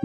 Oh,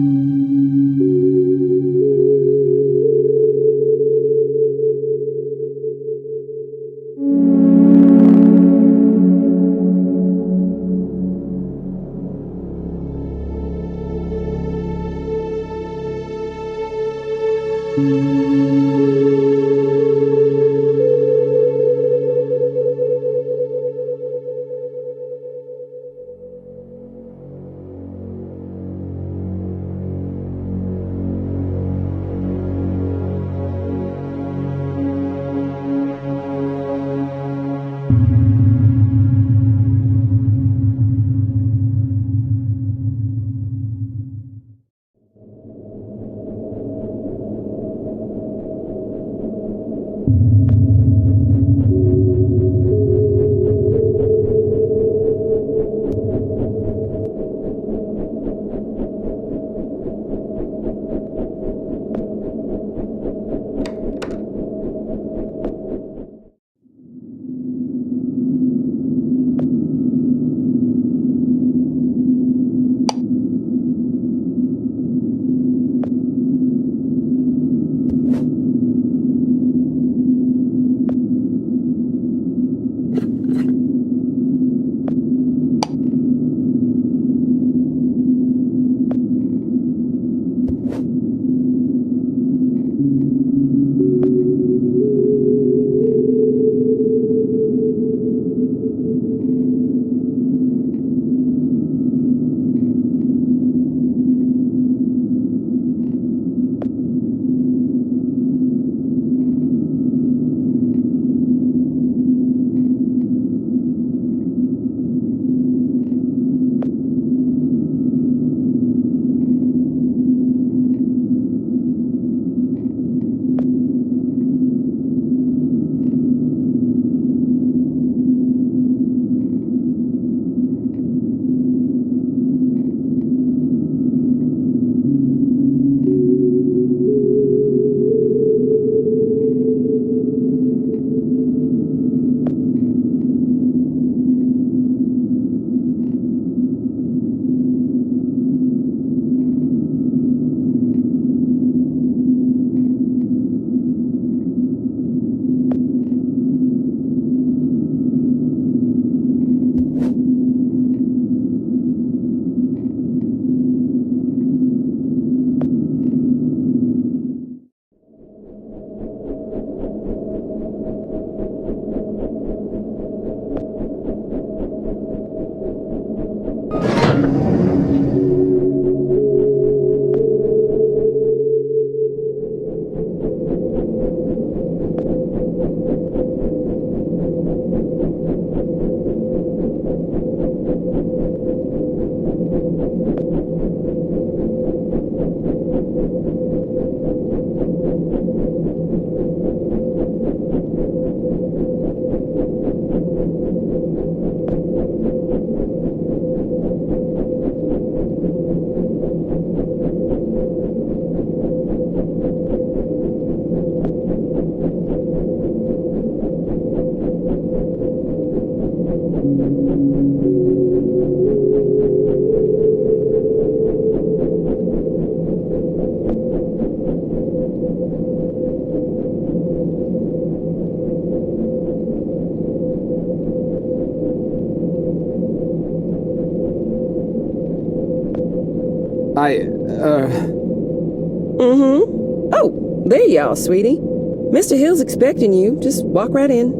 there you are, sweetie. Mr. Hill's expecting you. Just walk right in.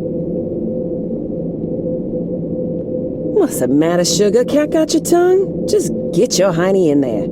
What's the matter, sugar? Cat got your tongue? Just get your hiney in there.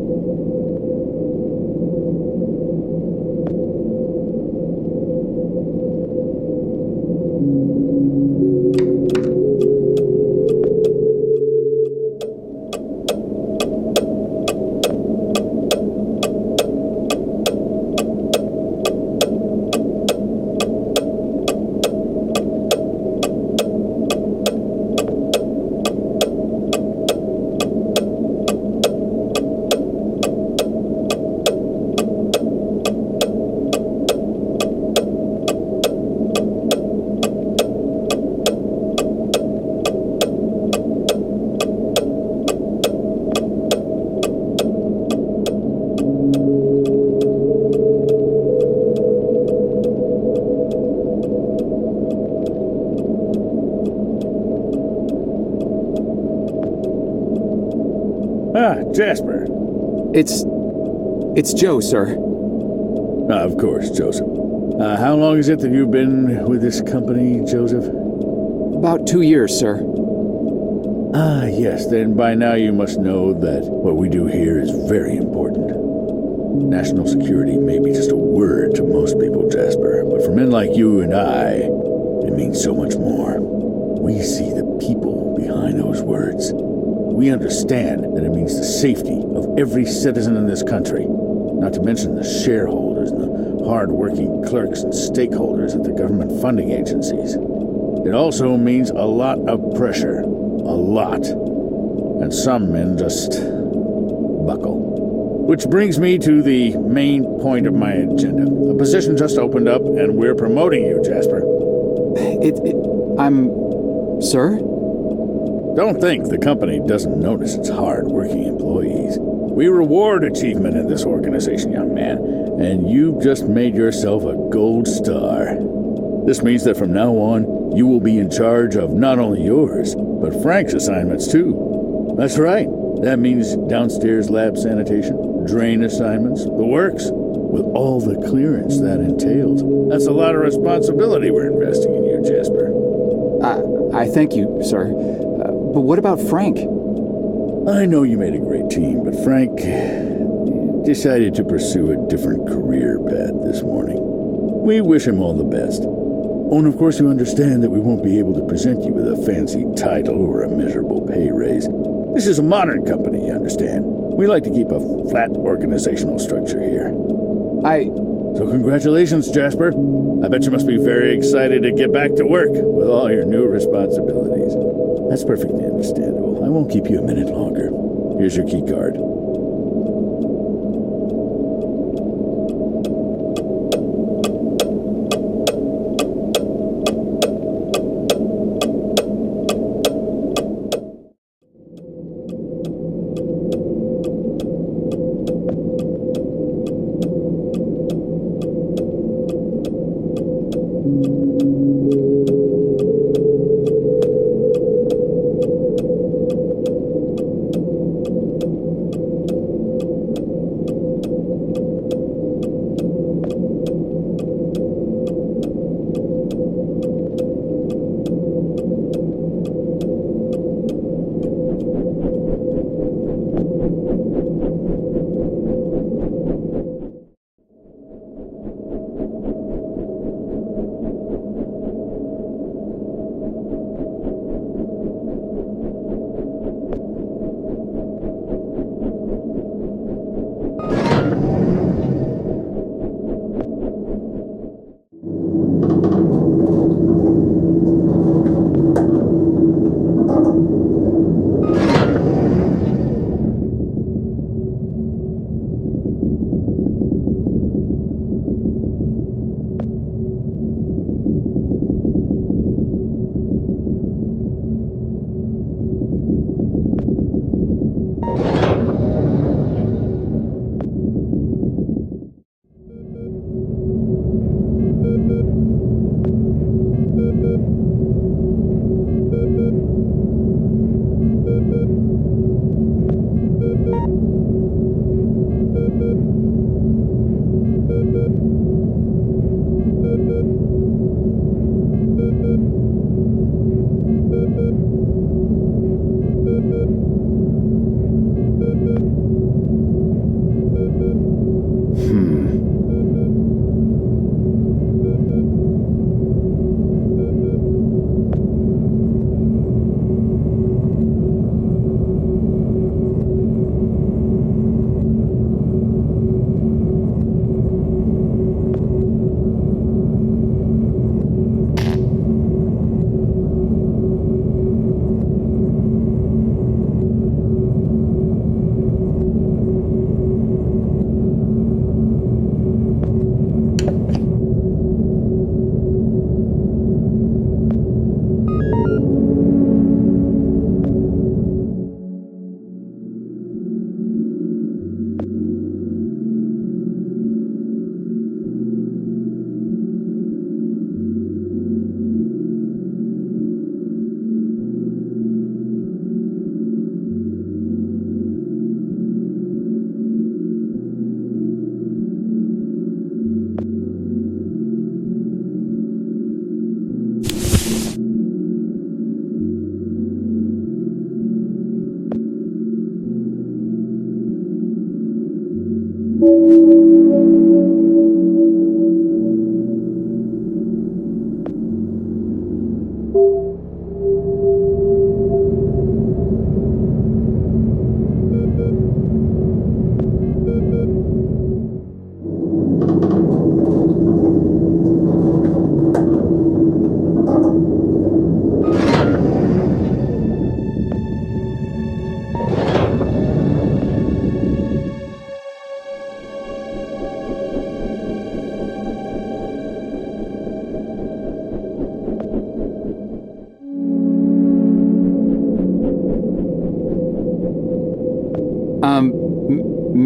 Jasper. It's Joe, sir. Of course, Joseph. How long is it that you've been with this company, Joseph? About 2 years, sir. Ah, yes, then by now you must know that what we do here is very important. National security may be just a word to most people, Jasper, but for men like you and I, it means so much more. We see the people behind those words. We understand that it means the safety of every citizen in this country, not to mention the shareholders and the hard-working clerks and stakeholders at the government funding agencies. It also means a lot of pressure. A lot. And some men just buckle. Which brings me to the main point of my agenda. A position just opened up, and we're promoting you, Jasper. Sir? Don't think the company doesn't notice its hard-working employees. We reward achievement in this organization, young man, and you've just made yourself a gold star. This means that from now on, you will be in charge of not only yours, but Frank's assignments too. That's right. That means downstairs lab sanitation, drain assignments, the works, with all the clearance that entails. That's a lot of responsibility we're investing in you, Jasper. I thank you, sir. But what about Frank? I know you made a great team, but Frank decided to pursue a different career path this morning. We wish him all the best. Oh, and of course you understand that we won't be able to present you with a fancy title or a measurable pay raise. This is a modern company, you understand. We like to keep a flat organizational structure here. So congratulations, Jasper. I bet you must be very excited to get back to work with all your new responsibilities. That's perfectly understandable. I won't keep you a minute longer. Here's your key card.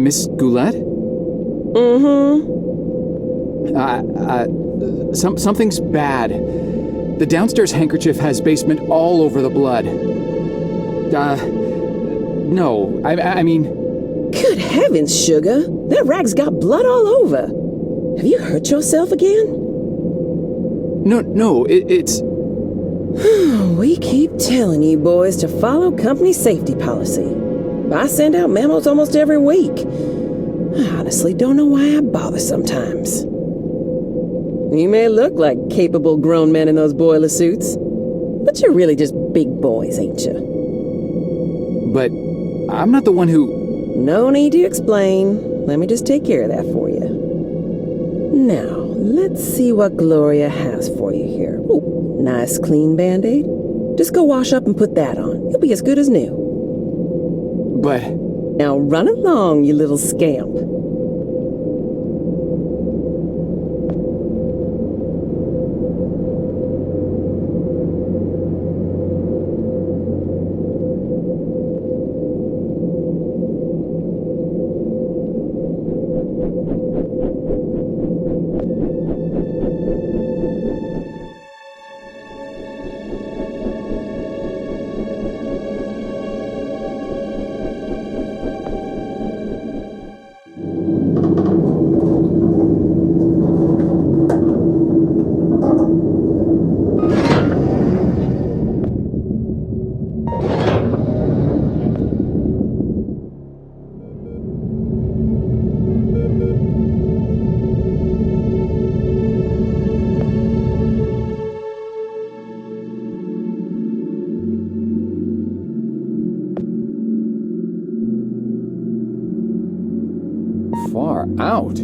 Miss Goulet? Something's bad. The downstairs handkerchief has basement all over the blood. No, I mean... Good heavens, Sugar. That rag's got blood all over. Have you hurt yourself again? No, it's... We keep telling you boys to follow company safety policy. I send out memos almost every week. I honestly don't know why I bother sometimes. You may look like capable grown men in those boiler suits, but you're really just big boys, ain't you? But I'm not the one who... No need to explain. Let me just take care of that for you. Now, let's see what Gloria has for you here. Ooh, nice clean Band-Aid. Just go wash up and put that on. You'll be as good as new. But... Now run along, you little scamp. Far out.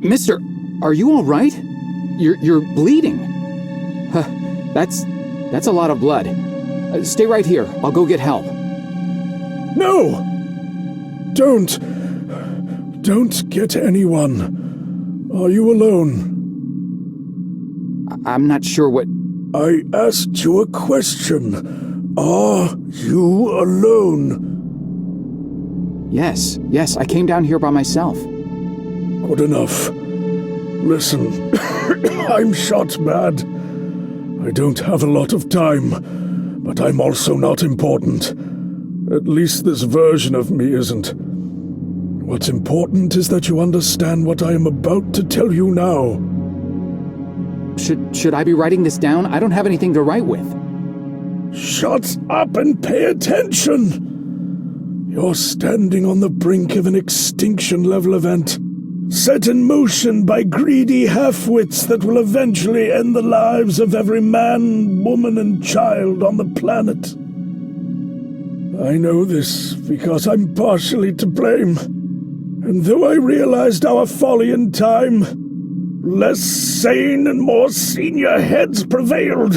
Mister, are you all right? You're bleeding. That's a lot of blood. Stay right here. I'll go get help. No! Don't get anyone. Are you alone? I'm not sure what... I asked you a question. Are you alone? Yes, I came down here by myself. Good enough. Listen, I'm shot bad. I don't have a lot of time, but I'm also not important. At least this version of me isn't. What's important is that you understand what I am about to tell you now. Should I be writing this down? I don't have anything to write with. Shut up and pay attention! You're standing on the brink of an extinction-level event, set in motion by greedy half-wits that will eventually end the lives of every man, woman, and child on the planet. I know this because I'm partially to blame, and though I realized our folly in time, less sane and more senior heads prevailed.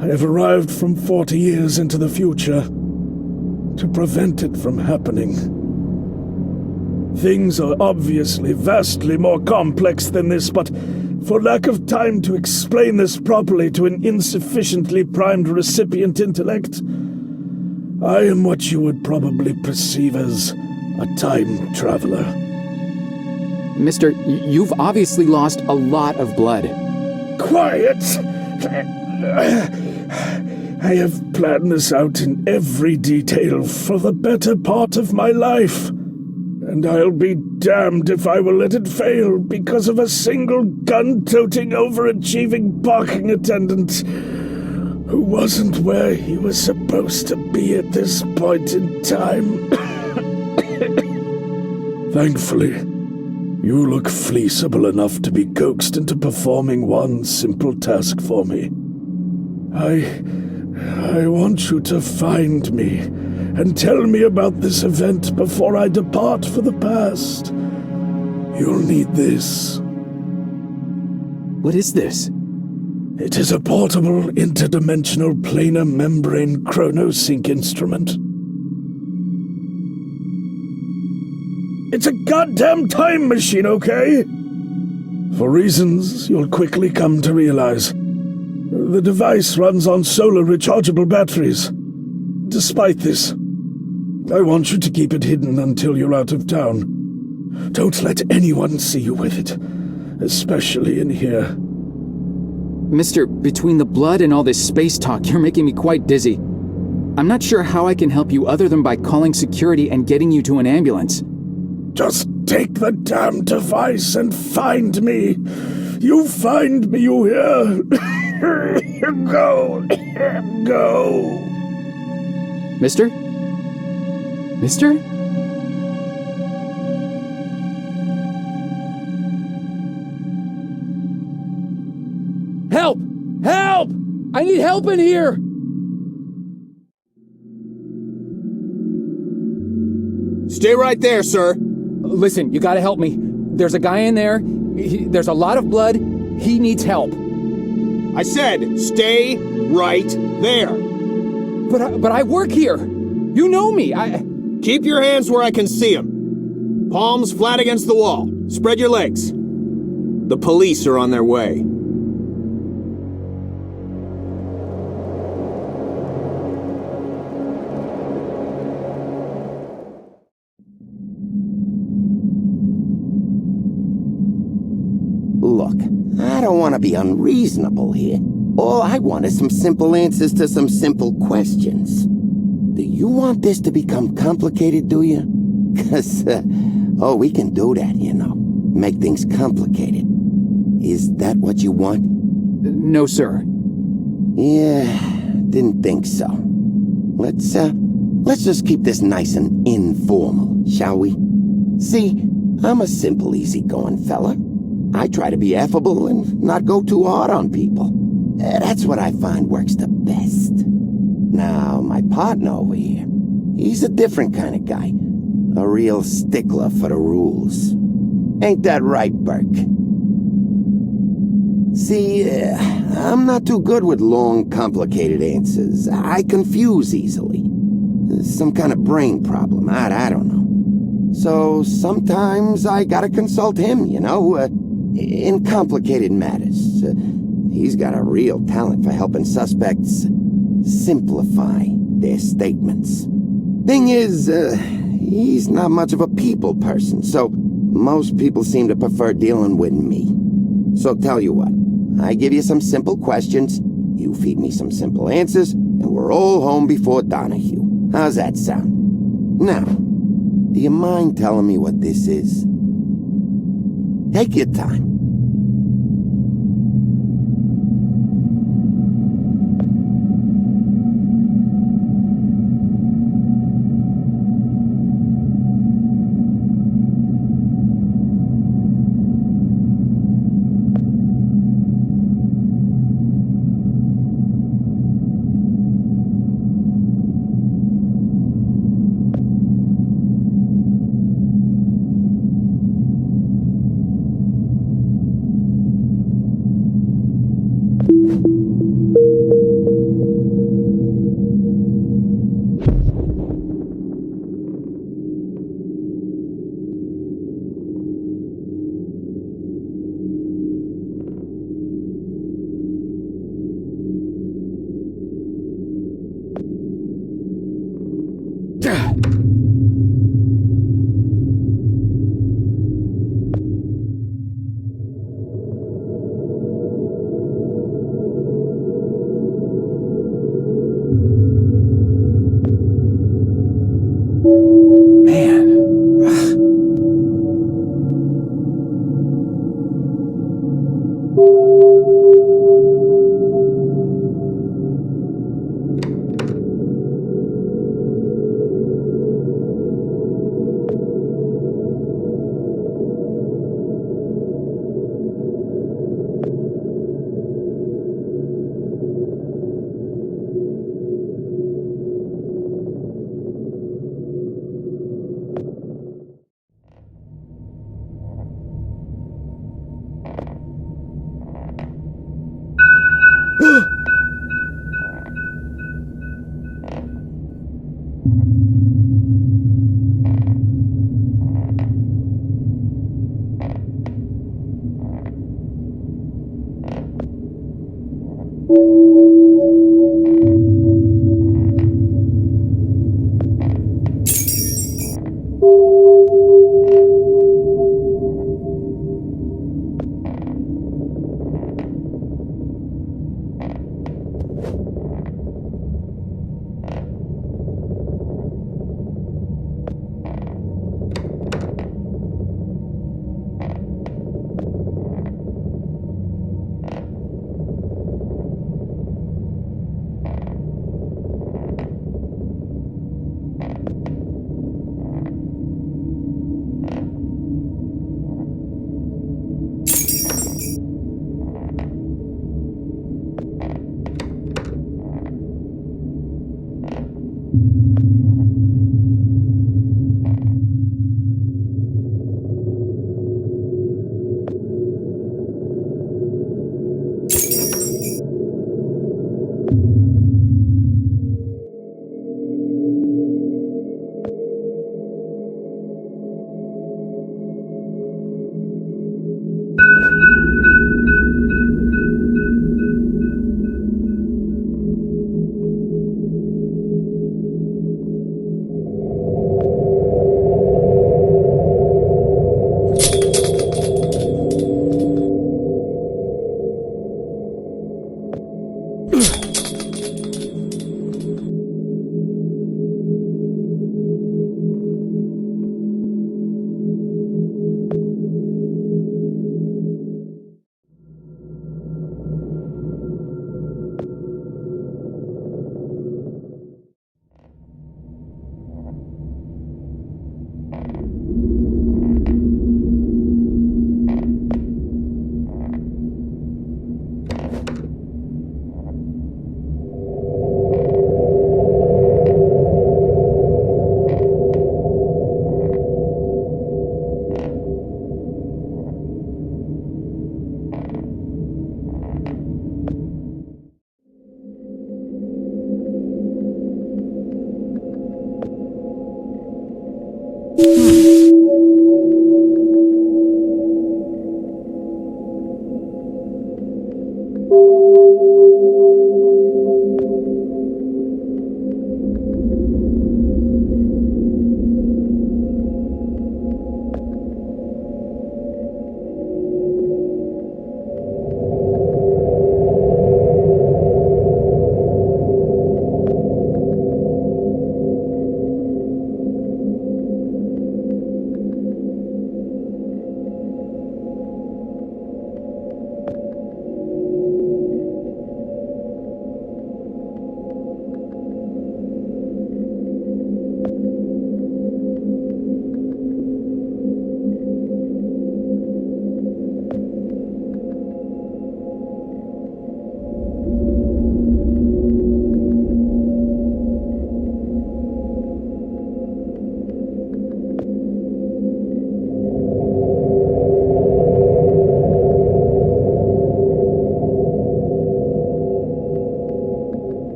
I have arrived from 40 years into the future to prevent it from happening. Things are obviously vastly more complex than this, but for lack of time to explain this properly to an insufficiently primed recipient intellect, I am what you would probably perceive as a time traveler. Mister, you've obviously lost a lot of blood. Quiet! I have planned this out in every detail for the better part of my life. and I'll be damned if I will let it fail because of a single gun-toting, overachieving parking attendant who wasn't where he was supposed to be at this point in time. Thankfully, you look fleeceable enough to be coaxed into performing one simple task for me. I want you to find me and tell me about this event before I depart for the past. You'll need this. What is this? It is a portable interdimensional planar membrane chronosync instrument. It's a goddamn time machine, okay? For reasons you'll quickly come to realize, the device runs on solar rechargeable batteries. Despite this, I want you to keep it hidden until you're out of town. Don't let anyone see you with it, especially in here. Mister, between the blood and all this space talk, you're making me quite dizzy. I'm not sure how I can help you other than by calling security and getting you to an ambulance. Just take the damn device and find me. You find me, you hear? Go. Go. Mister? Mister? Help! Help! I need help in here! Stay right there, sir. Listen, you gotta help me. There's a guy in there. There's a lot of blood. He needs help. I said, stay right there. But I work here. You know me. Keep your hands where I can see them. Palms flat against the wall. Spread your legs. The police are on their way. Look, I don't want to be unreasonable here. All I want is some simple answers to some simple questions. Do you want this to become complicated, do you? 'Cause, we can do that, you know. Make things complicated. Is that what you want? No, sir. Yeah, didn't think so. Let's just keep this nice and informal, shall we? See, I'm a simple, easygoing fella. I try to be affable and not go too hard on people. That's what I find works the best. Now, my partner over here, he's a different kind of guy. A real stickler for the rules. Ain't that right, Burke? See, I'm not too good with long, complicated answers. I confuse easily. Some kind of brain problem, I don't know. So sometimes I gotta consult him, you know, in complicated matters. He's got a real talent for helping suspects simplify their statements. Thing is, he's not much of a people person, so most people seem to prefer dealing with me. So tell you what, I give you some simple questions, you feed me some simple answers, and we're all home before Donahue. How's that sound? Now, do you mind telling me what this is? Take your time.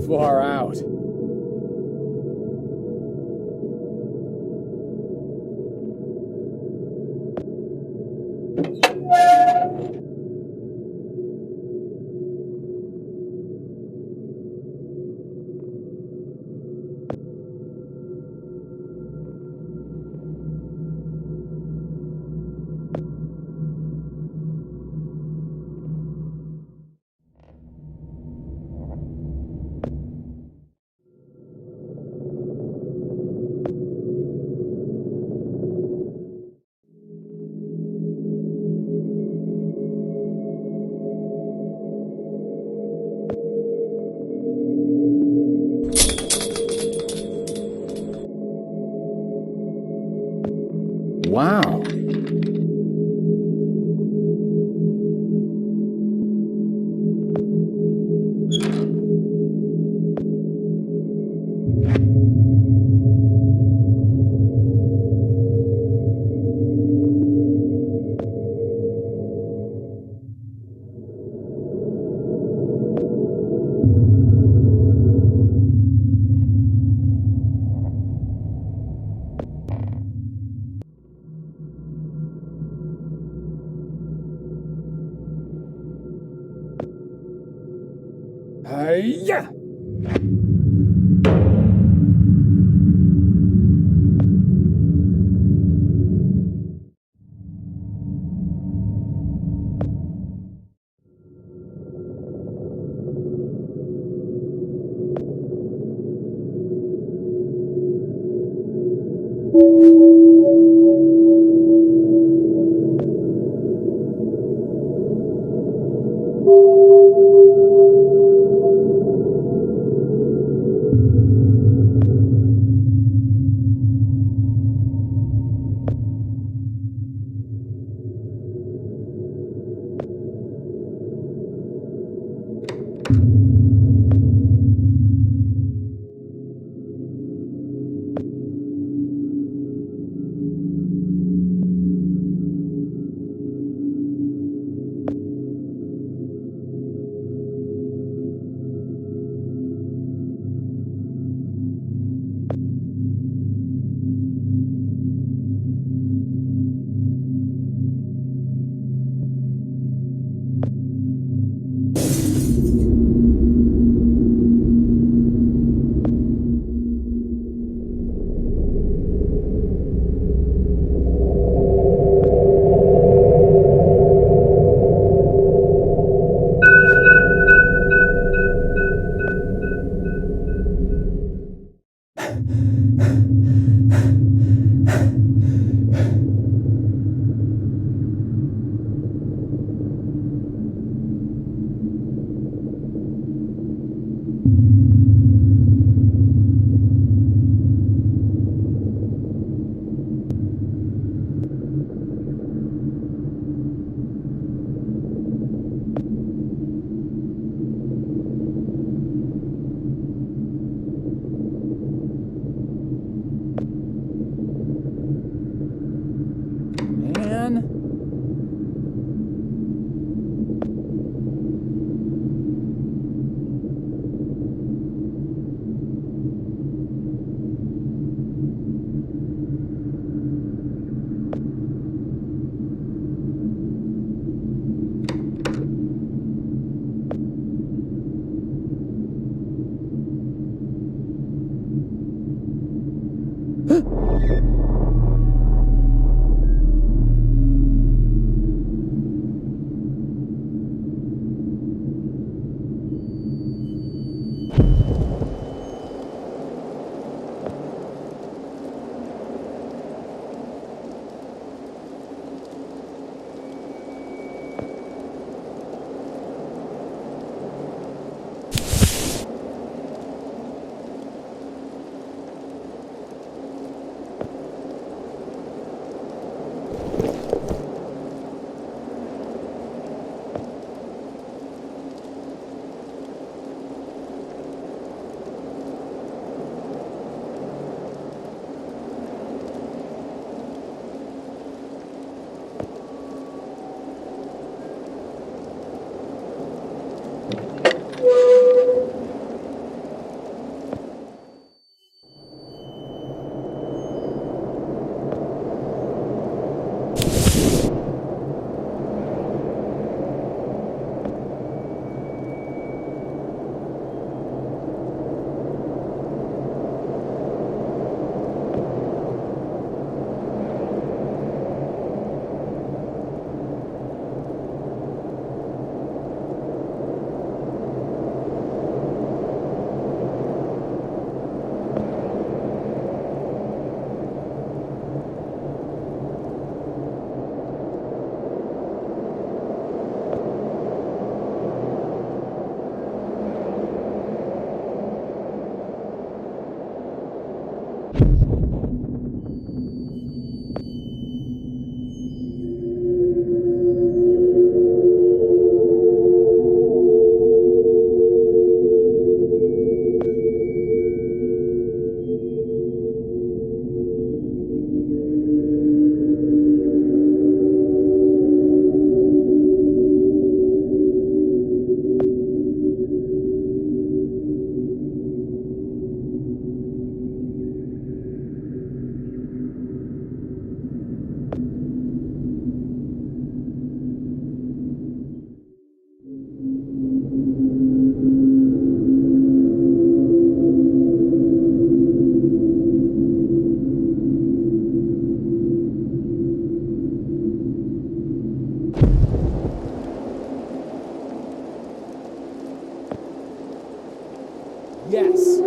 Far out. Wow. Hiya! Man. Yes.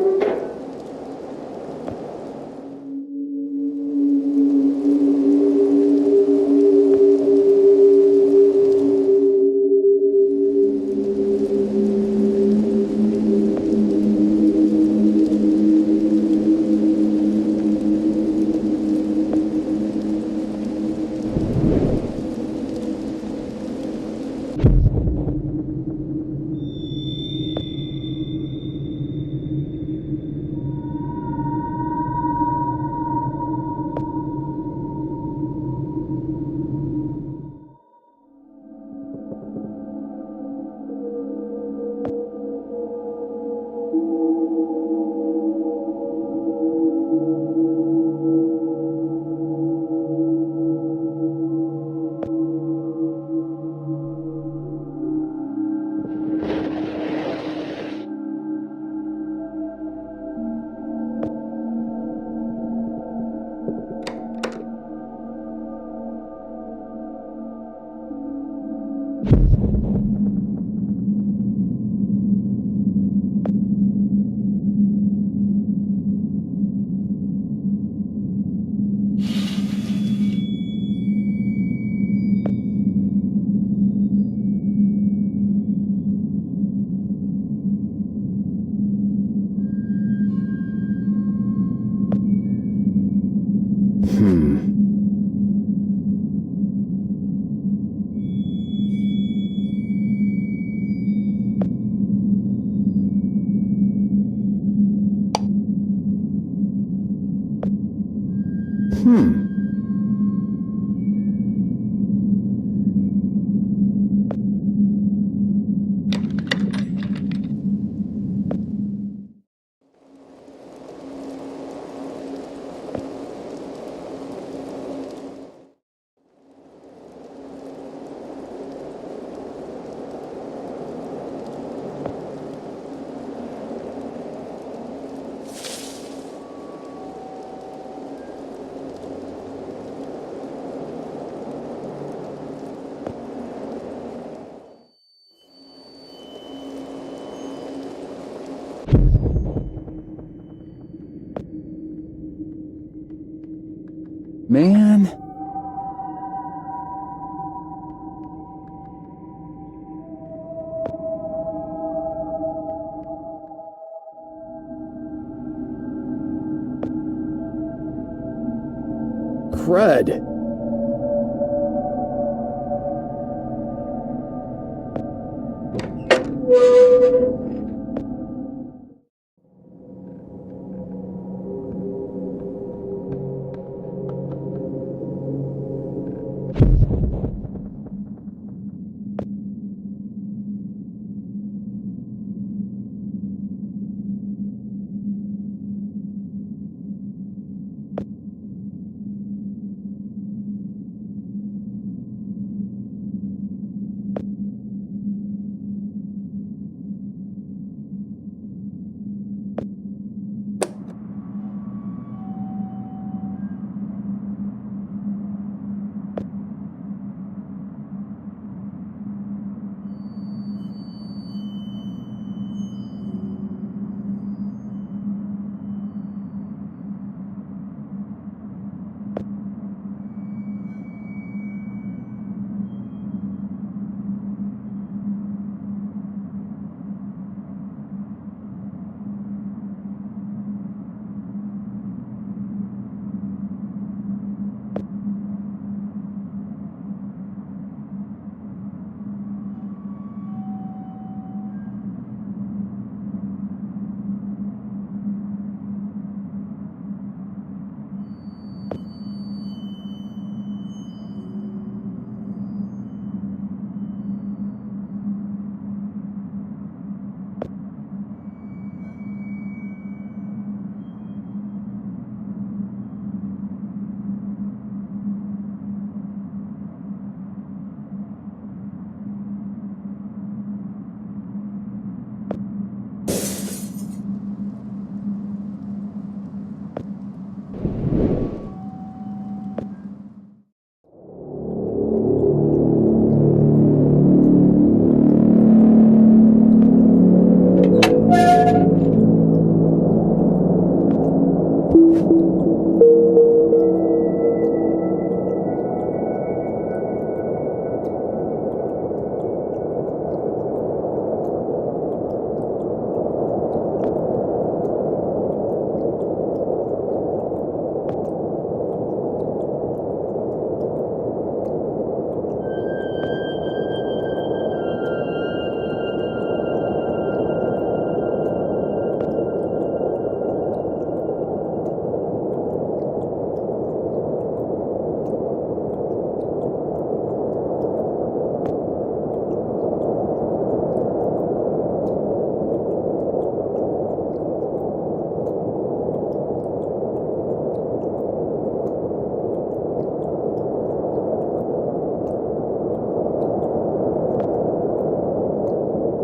Man. Crud.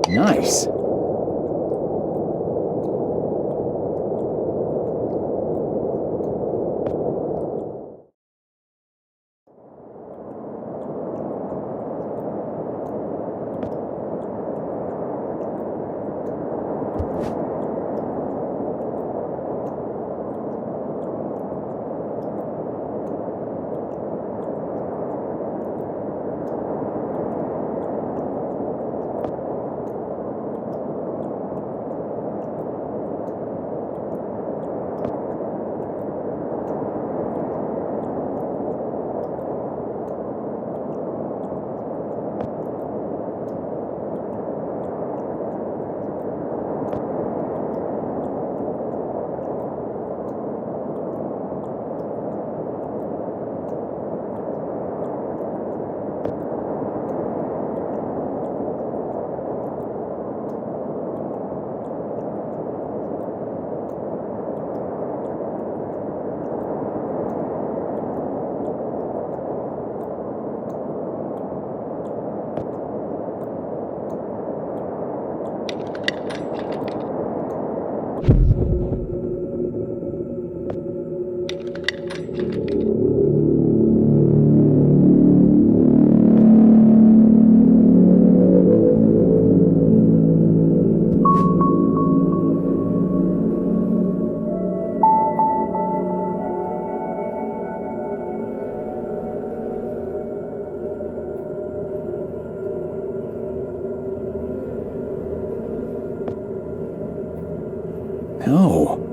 Nice. No.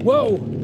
Whoa!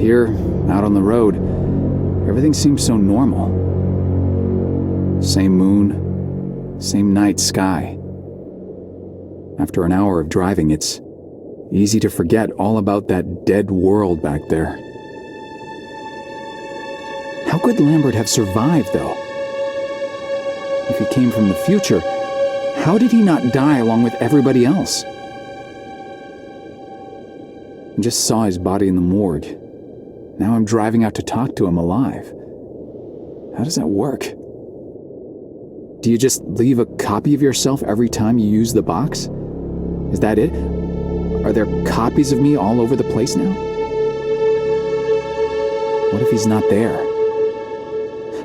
Here, out on the road, everything seems so normal. Same moon, same night sky. After an hour of driving, it's easy to forget all about that dead world back there. How could Lambert have survived, though? If he came from the future, how did he not die along with everybody else? I just saw his body in the morgue. Now I'm driving out to talk to him alive. How does that work? Do you just leave a copy of yourself every time you use the box? Is that it? Are there copies of me all over the place now? What if he's not there?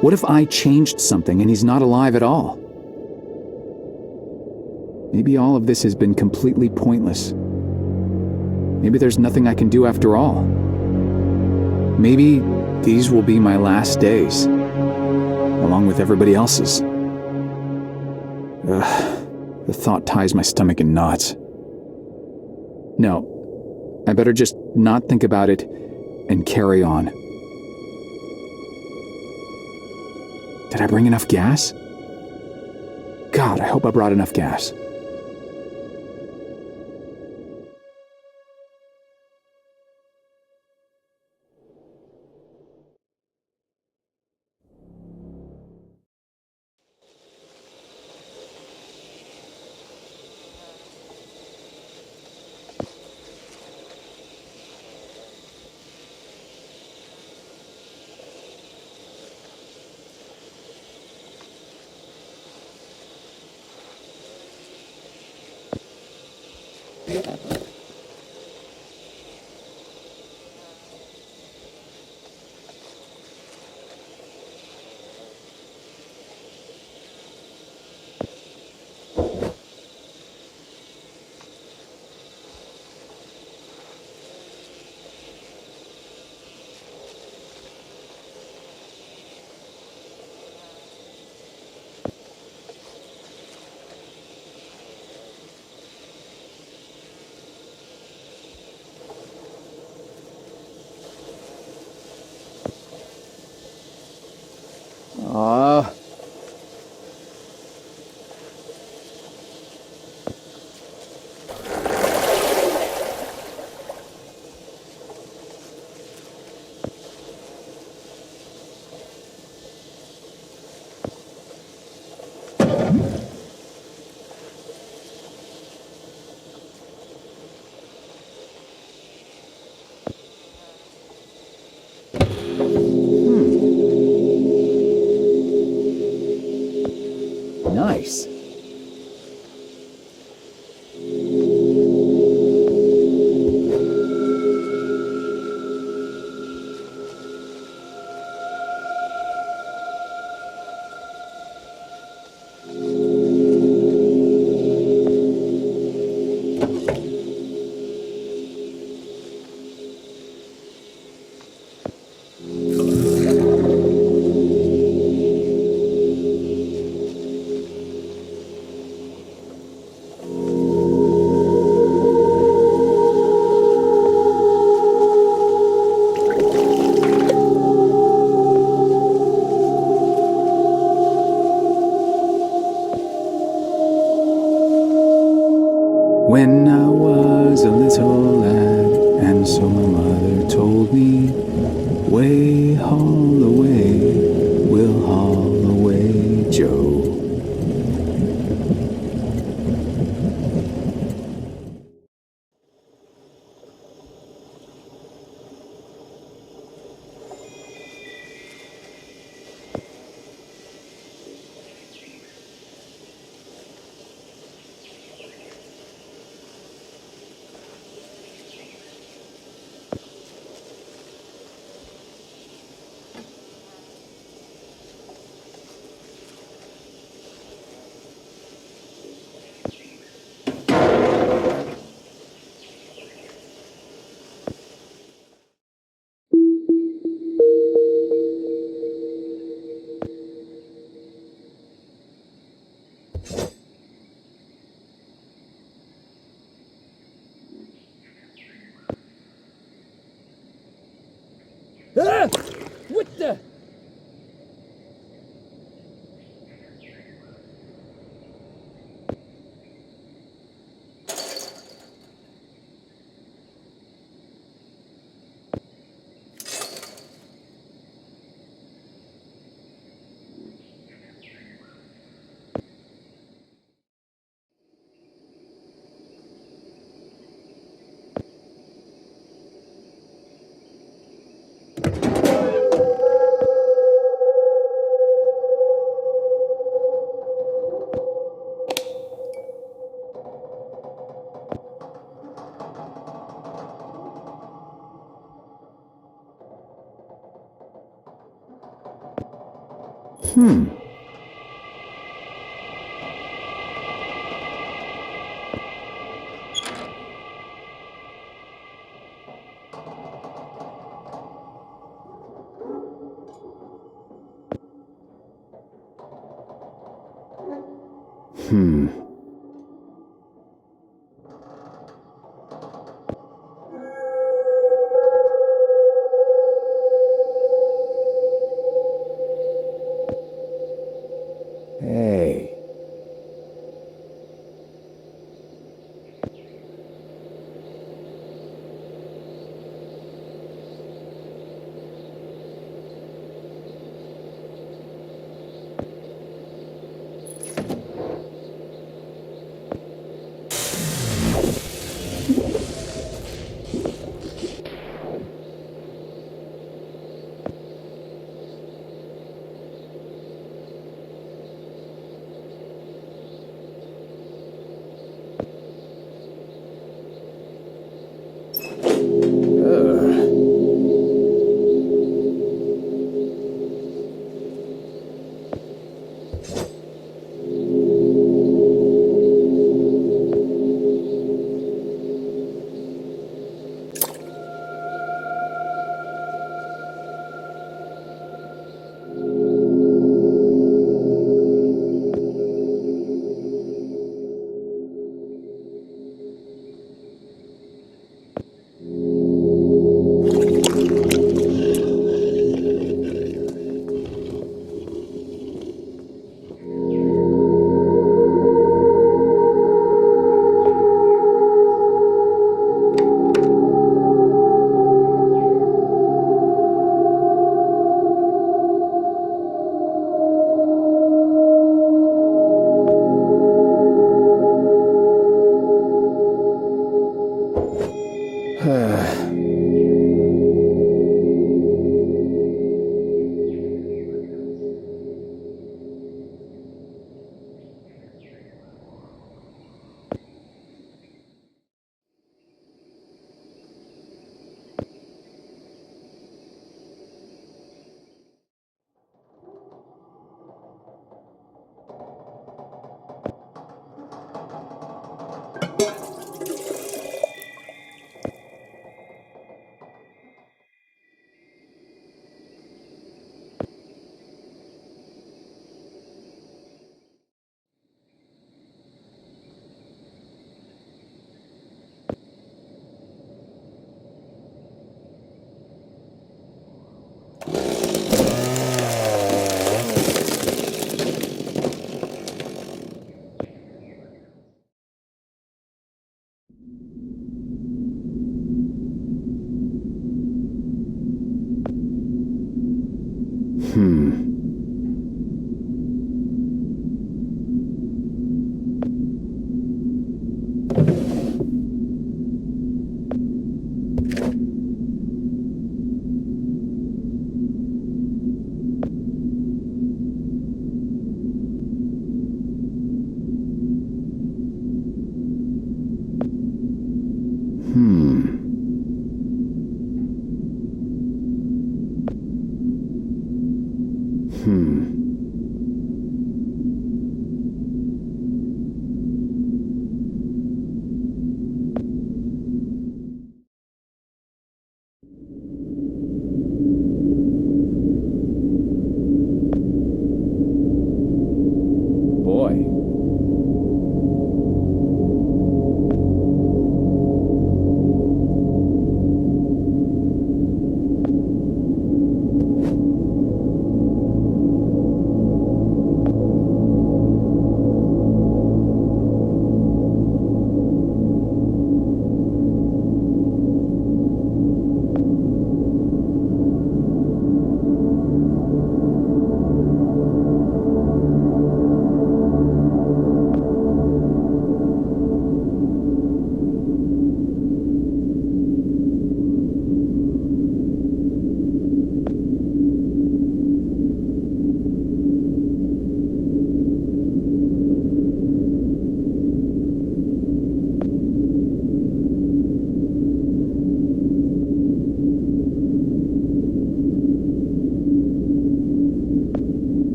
What if I changed something and he's not alive at all? Maybe all of this has been completely pointless. Maybe there's nothing I can do after all. Maybe these will be my last days, along with everybody else's. The thought ties my stomach in knots. No, I better just not think about it and carry on. Did I bring enough gas? God, I hope I brought enough gas. Nice. When I was a little lad, and so my mother told me, way haul away, we'll haul away, Joe. Hey.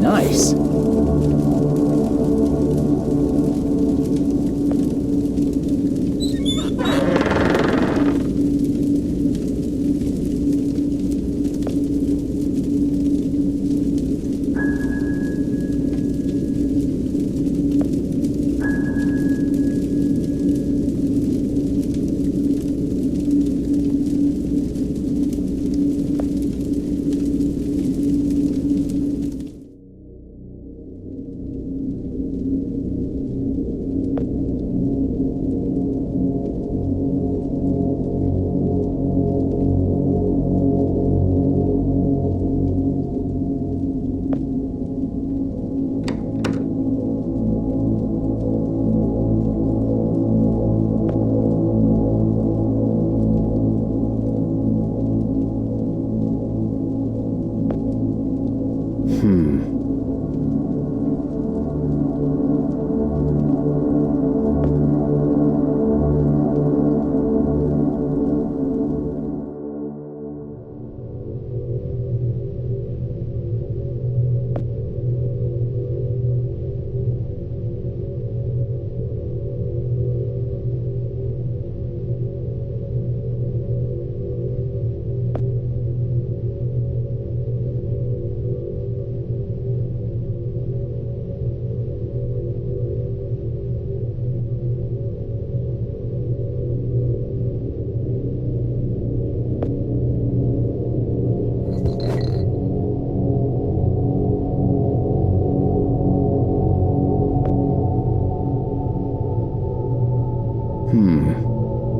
Nice.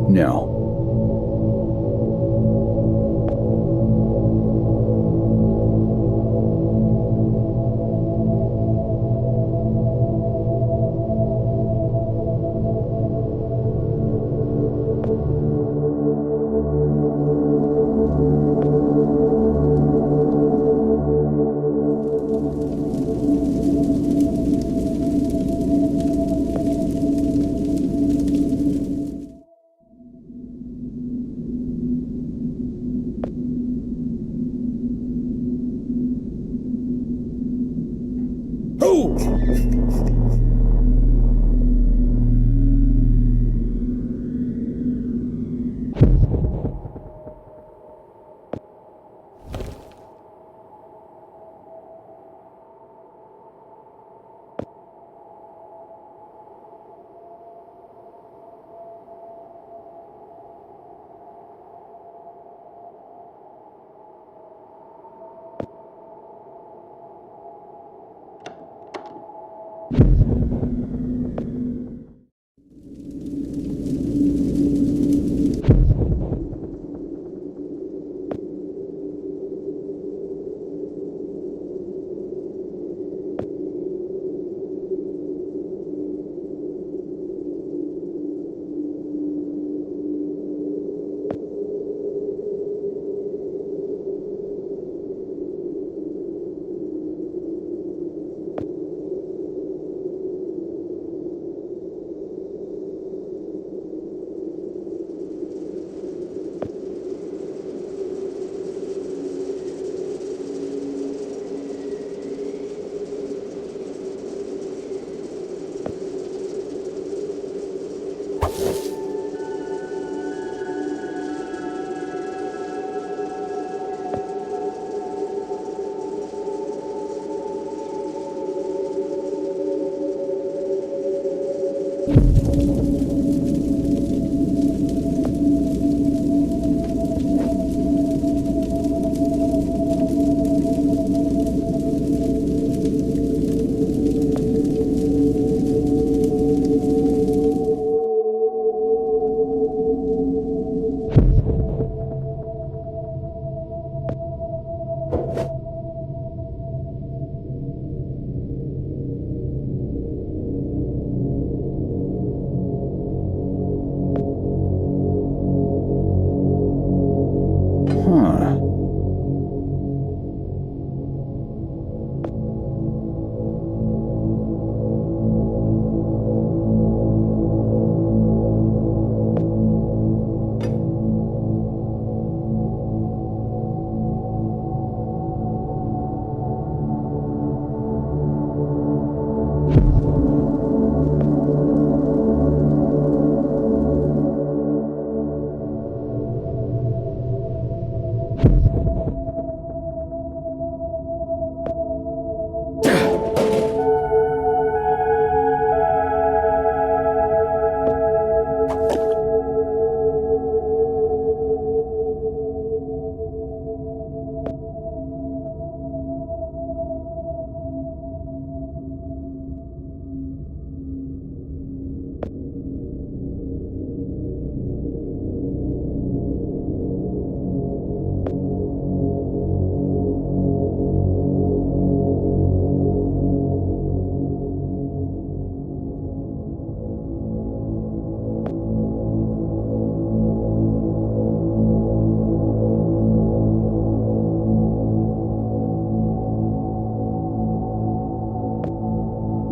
No.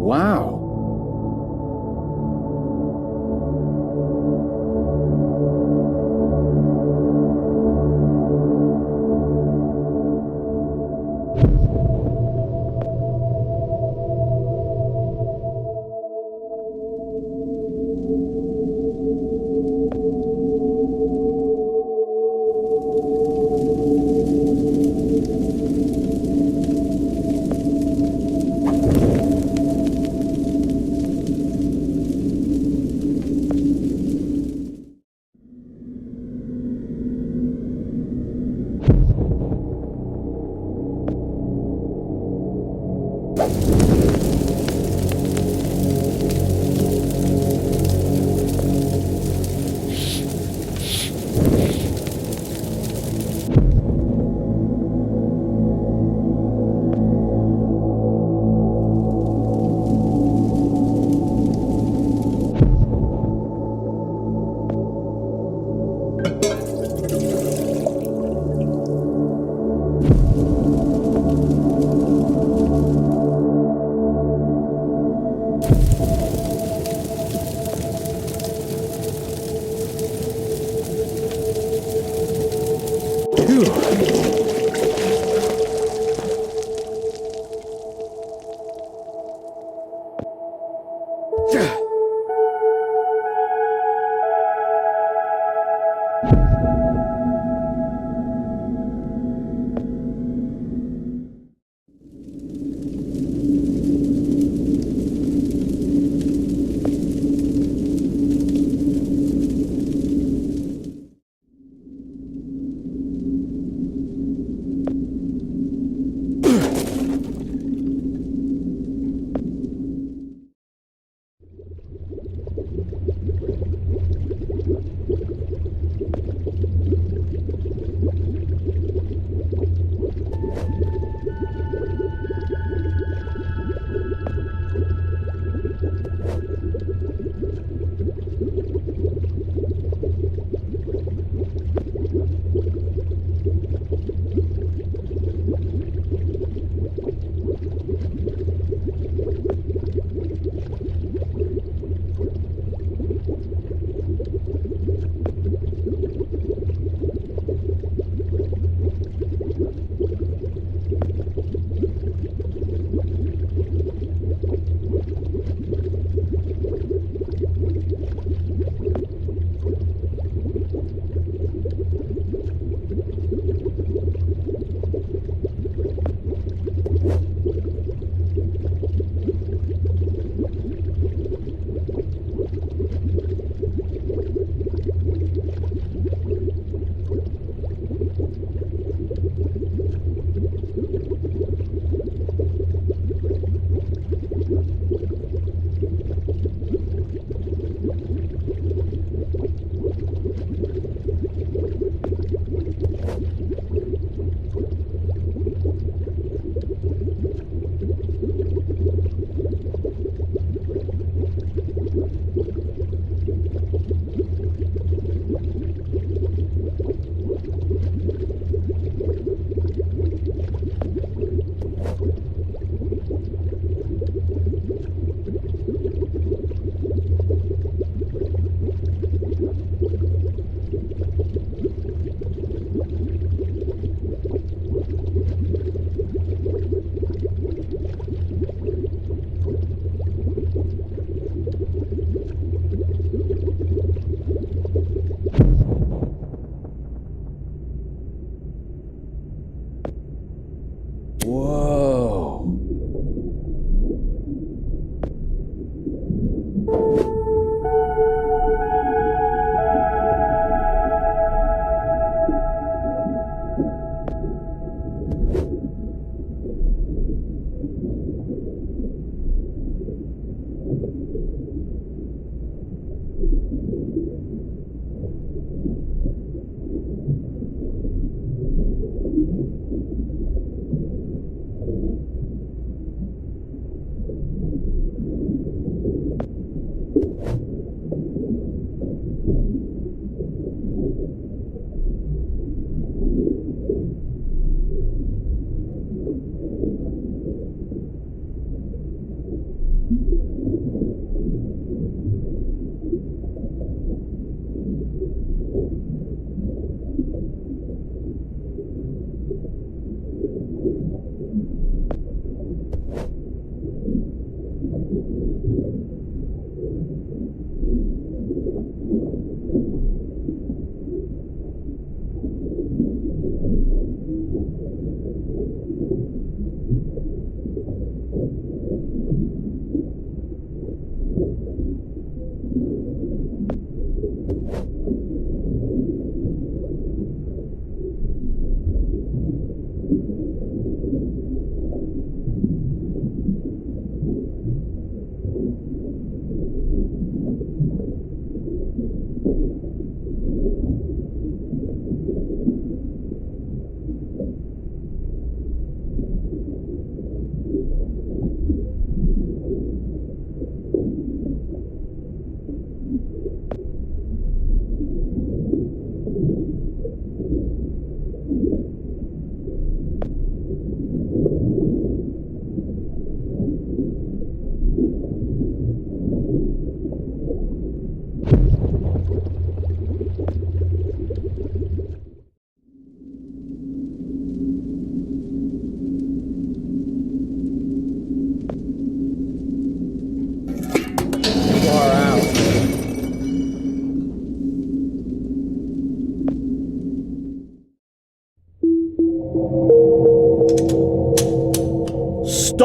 Wow.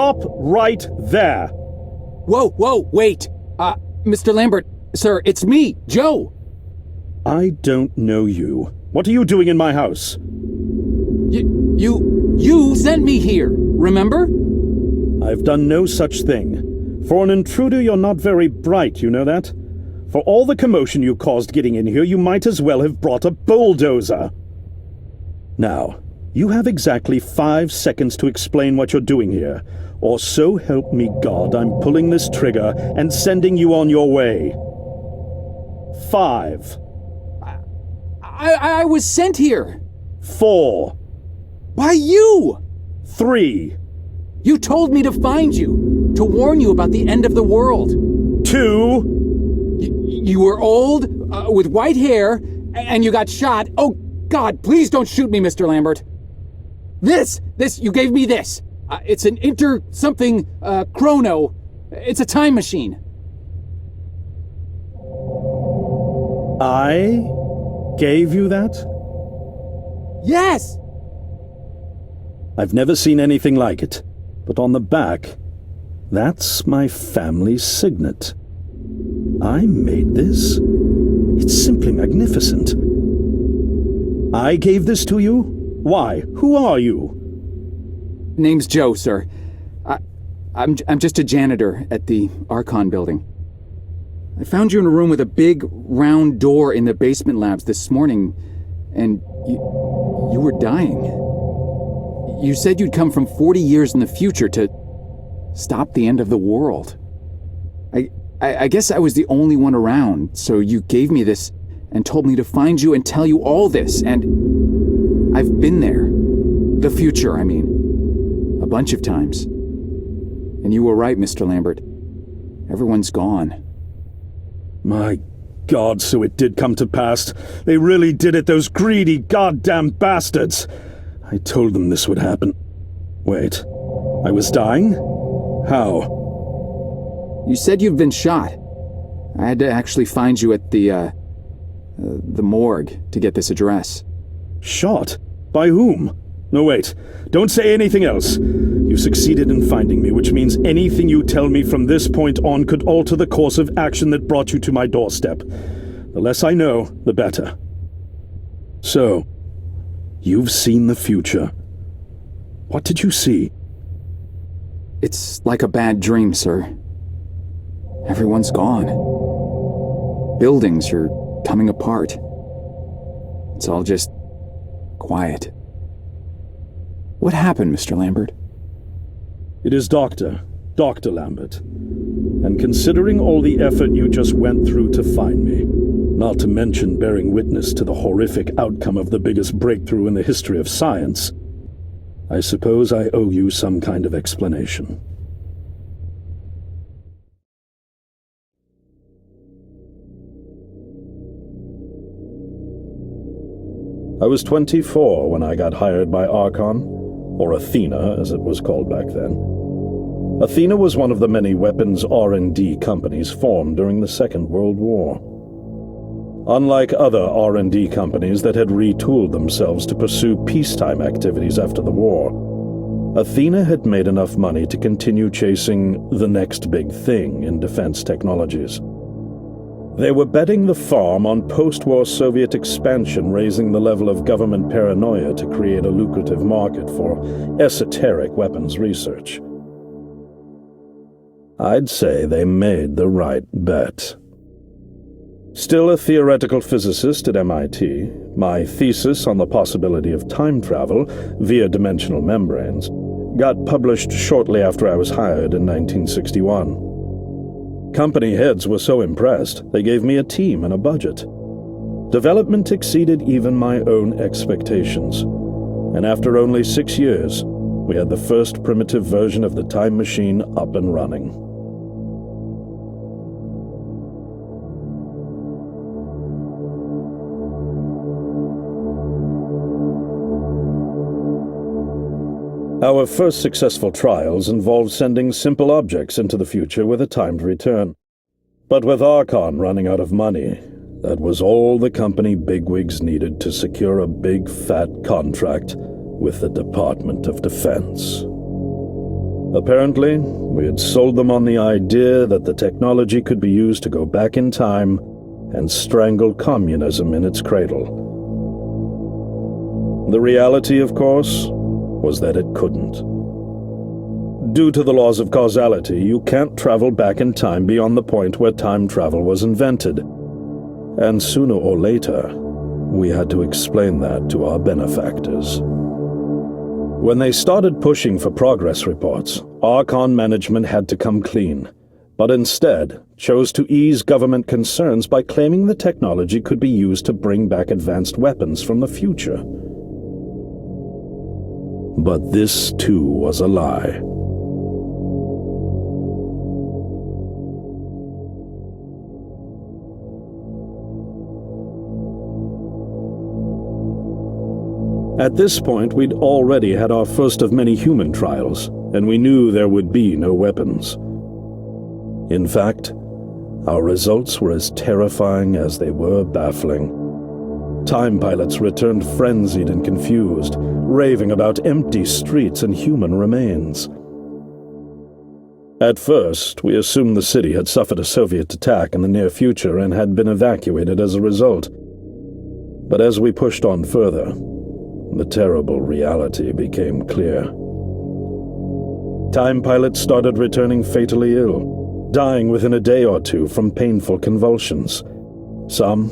Stop right there! Whoa, wait! Mr. Lambert, sir, it's me, Joe! I don't know you. What are you doing in my house? You sent me here, remember? I've done no such thing. For an intruder, you're not very bright, you know that? For all the commotion you caused getting in here, you might as well have brought a bulldozer. Now, you have exactly 5 seconds to explain what you're doing here, or so help me God, I'm pulling this trigger and sending you on your way. 5. I was sent here. 4. By you! 3. You told me to find you, to warn you about the end of the world. 2. You were old, with white hair, and you got shot. Oh, God, please don't shoot me, Mr. Lambert. This, you gave me this. It's an chrono. It's a time machine. I gave you that? Yes! I've never seen anything like it, but on the back, that's my family's signet. I made this? It's simply magnificent. I gave this to you? Why? Who are you? Name's Joe, sir. I'm just a janitor at the Archon building. I found you in a room with a big, round door in the basement labs this morning, and you were dying. You said you'd come from 40 years in the future to stop the end of the world. I guess I was the only one around, so you gave me this and told me to find you and tell you all this, and I've been there. The future, I mean. A bunch of times. And you were right, Mr. Lambert. Everyone's gone. My God, so it did come to pass. They really did it, those greedy goddamn bastards. I told them this would happen. Wait, I was dying? How? You said you've been shot. I had to actually find you at the morgue to get this address. Shot? By whom? No, wait. Don't say anything else. You succeeded in finding me, which means anything you tell me from this point on could alter the course of action that brought you to my doorstep. The less I know, the better. So, you've seen the future. What did you see? It's like a bad dream, sir. Everyone's gone. Buildings are coming apart. It's all just quiet. What happened, Mr. Lambert? It is Dr. Lambert. And considering all the effort you just went through to find me, not to mention bearing witness to the horrific outcome of the biggest breakthrough in the history of science, I suppose I owe you some kind of explanation. I was 24 when I got hired by Archon, or Athena as it was called back then. Athena was one of the many weapons R&D companies formed during the Second World War. Unlike other R&D companies that had retooled themselves to pursue peacetime activities after the war, Athena had made enough money to continue chasing the next big thing in defense technologies. They were betting the farm on post-war Soviet expansion, raising the level of government paranoia to create a lucrative market for esoteric weapons research. I'd say they made the right bet. Still a theoretical physicist at MIT, my thesis on the possibility of time travel via dimensional membranes got published shortly after I was hired in 1961. Company heads were so impressed, they gave me a team and a budget. Development exceeded even my own expectations, and after only 6 years, we had the first primitive version of the time machine up and running. Our first successful trials involved sending simple objects into the future with a timed return. But with Archon running out of money, that was all the company bigwigs needed to secure a big fat contract with the Department of Defense. Apparently, we had sold them on the idea that the technology could be used to go back in time and strangle communism in its cradle. The reality, of course, was that it couldn't. Due to the laws of causality, you can't travel back in time beyond the point where time travel was invented. And sooner or later, we had to explain that to our benefactors. When they started pushing for progress reports, Archon management had to come clean, but instead chose to ease government concerns by claiming the technology could be used to bring back advanced weapons from the future. But this, too, was a lie. At this point, we'd already had our first of many human trials, and we knew there would be no weapons. In fact, our results were as terrifying as they were baffling. Time pilots returned frenzied and confused, raving about empty streets and human remains. At first, we assumed the city had suffered a Soviet attack in the near future and had been evacuated as a result. But as we pushed on further, the terrible reality became clear. Time pilots started returning fatally ill, dying within a day or two from painful convulsions. Some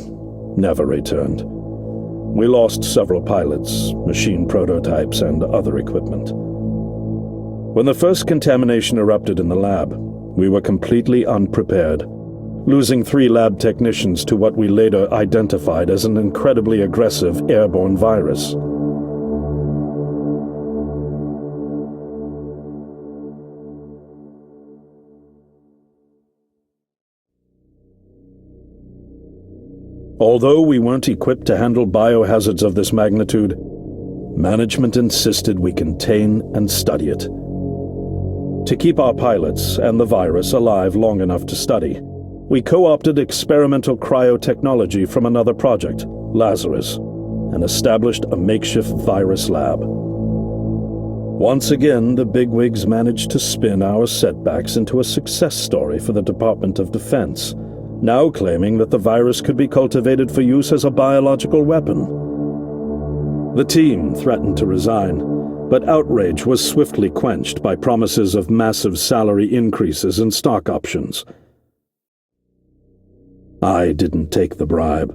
never returned. We lost several pilots, machine prototypes, and other equipment. When the first contamination erupted in the lab, we were completely unprepared, losing 3 lab technicians to what we later identified as an incredibly aggressive airborne virus. Although we weren't equipped to handle biohazards of this magnitude, management insisted we contain and study it. To keep our pilots and the virus alive long enough to study, we co-opted experimental cryotechnology from another project, Lazarus, and established a makeshift virus lab. Once again, the bigwigs managed to spin our setbacks into a success story for the Department of Defense, now claiming that the virus could be cultivated for use as a biological weapon. The team threatened to resign, but outrage was swiftly quenched by promises of massive salary increases and stock options. I didn't take the bribe.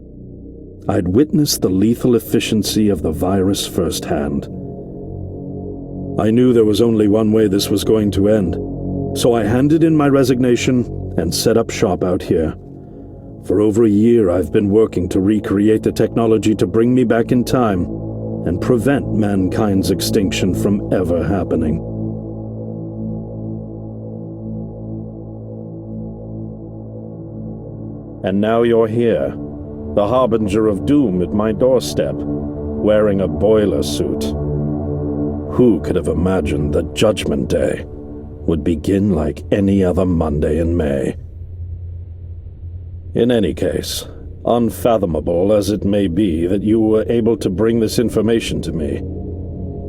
I'd witnessed the lethal efficiency of the virus firsthand. I knew there was only one way this was going to end, so I handed in my resignation and set up shop out here. For over a year, I've been working to recreate the technology to bring me back in time and prevent mankind's extinction from ever happening. And now you're here, the harbinger of doom at my doorstep, wearing a boiler suit. Who could have imagined that Judgment Day would begin like any other Monday in May? In any case, unfathomable as it may be that you were able to bring this information to me,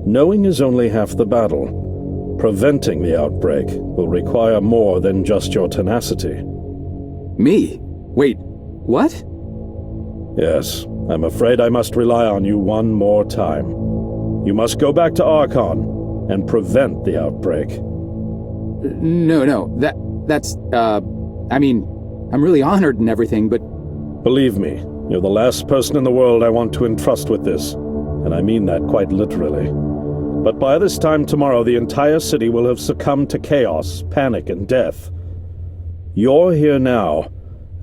knowing is only half the battle. Preventing the outbreak will require more than just your tenacity. Me? Wait, what? Yes, I'm afraid I must rely on you one more time. You must go back to Archon and prevent the outbreak. No, that's, I mean, I'm really honored and everything, but... Believe me, you're the last person in the world I want to entrust with this, and I mean that quite literally. But by this time tomorrow, the entire city will have succumbed to chaos, panic, and death. You're here now,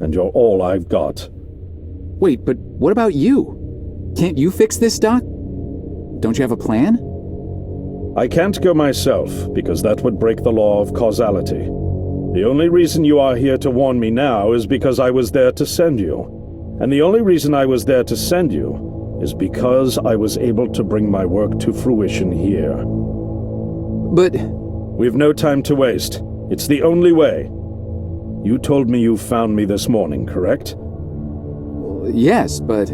and you're all I've got. Wait, but what about you? Can't you fix this, Doc? Don't you have a plan? I can't go myself, because that would break the law of causality. The only reason you are here to warn me now is because I was there to send you. And the only reason I was there to send you is because I was able to bring my work to fruition here. But... We've no time to waste. It's the only way. You told me you found me this morning, correct? Yes, but...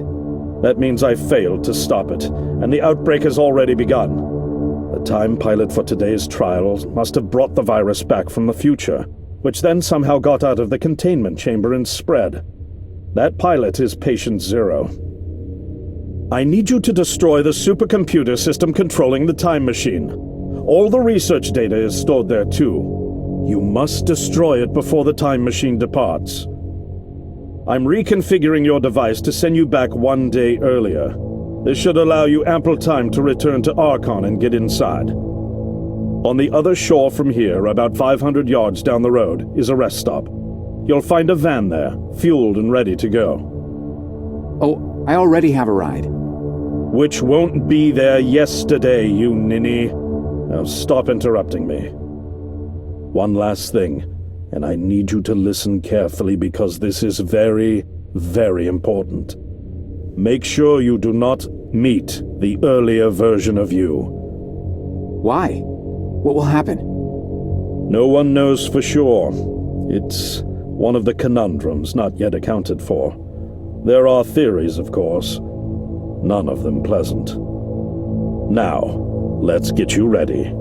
That means I failed to stop it, and the outbreak has already begun. The time pilot for today's trial must have brought the virus back from the future, which then somehow got out of the containment chamber and spread. That pilot is Patient Zero. I need you to destroy the supercomputer system controlling the time machine. All the research data is stored there too. You must destroy it before the time machine departs. I'm reconfiguring your device to send you back 1 day earlier. This should allow you ample time to return to Archon and get inside. On the other shore from here, about 500 yards down the road, is a rest stop. You'll find a van there, fueled and ready to go. Oh, I already have a ride. Which won't be there yesterday, you ninny. Now stop interrupting me. One last thing, and I need you to listen carefully because this is very, very important. Make sure you do not meet the earlier version of you. Why? What will happen? No one knows for sure. It's one of the conundrums not yet accounted for. There are theories, of course. None of them pleasant. Now, let's get you ready.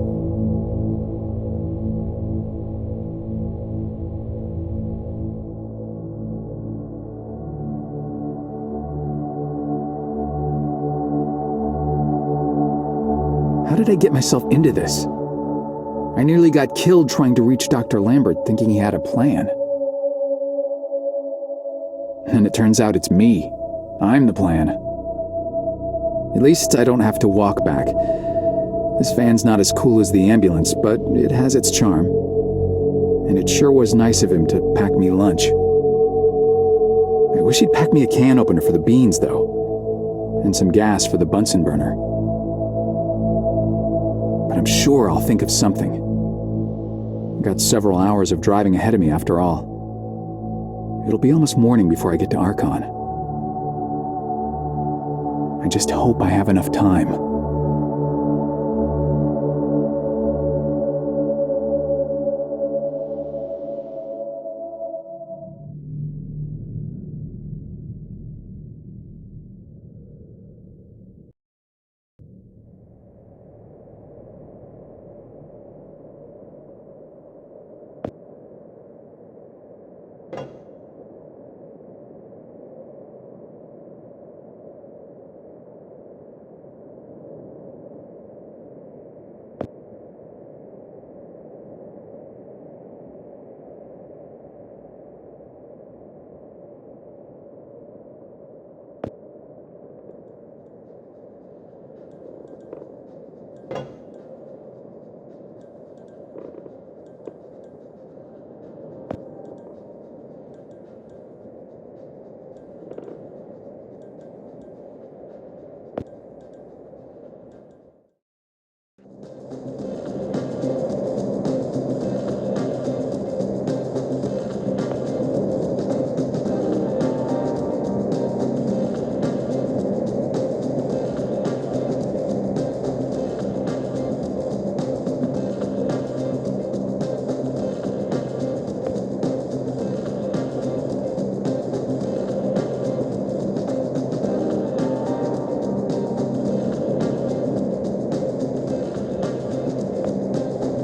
How did I get myself into this? I nearly got killed trying to reach Dr. Lambert thinking he had a plan. And it turns out it's me. I'm the plan. At least I don't have to walk back. This van's not as cool as the ambulance, but it has its charm. And it sure was nice of him to pack me lunch. I wish he'd pack me a can opener for the beans, though. And some gas for the Bunsen burner. But I'm sure I'll think of something. I've got several hours of driving ahead of me after all. It'll be almost morning before I get to Archon. I just hope I have enough time.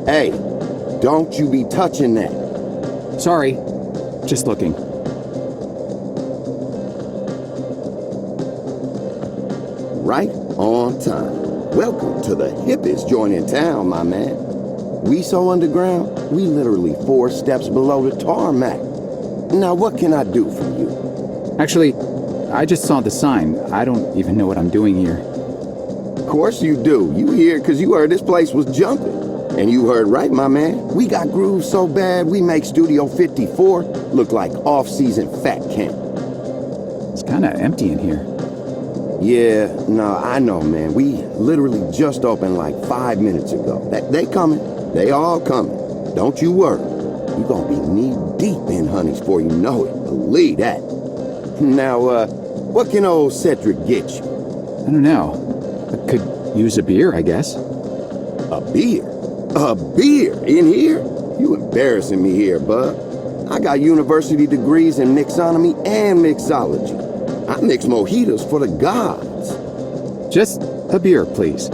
Hey, don't you be touching that. Sorry, just looking. Right on time. Welcome to the hippest joint in town, my man. We so underground, we literally 4 steps below the tarmac. Now what can I do for you? Actually, I just saw the sign. I don't even know what I'm doing here. Of course you do. You here because you heard this place was jumping. And you heard right, my man. We got grooves so bad, we make Studio 54 look like off-season fat camp. It's kind of empty in here. Yeah, no, I know, man. We literally just opened like 5 minutes ago. They coming. They all coming. Don't you worry. You gonna be knee-deep in honeys before you know it. Believe that. Now, what can old Cedric get you? I don't know. I could use a beer, I guess. A beer? A beer in here? You embarrassing me here, bud. I got university degrees in mixonomy and mixology. I mix mojitos for the gods. Just a beer, please.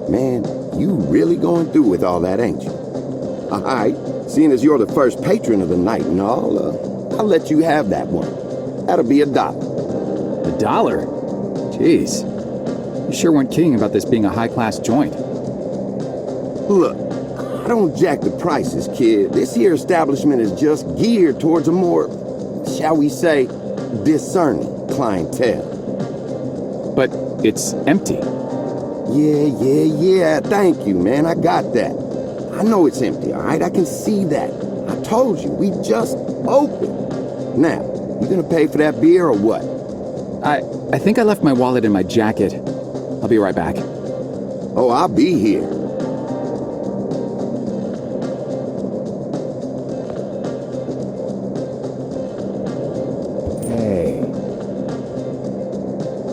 Man, You really going through with all that, ain't you? All right, seeing as you're the first patron of the night and all, I'll let you have that one. That'll be $1. $1? Jeez. You sure weren't kidding about this being a high-class joint. Look, I don't jack the prices, kid. This here establishment is just geared towards a more, shall we say, discerning clientele. But it's empty. Yeah. Thank you, man. I got that. I know it's empty, all right? I can see that. I told you, we just opened. Now, you gonna pay for that beer or what? I think I left my wallet in my jacket. I'll be right back. Oh, I'll be here. Hey.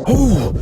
Oh!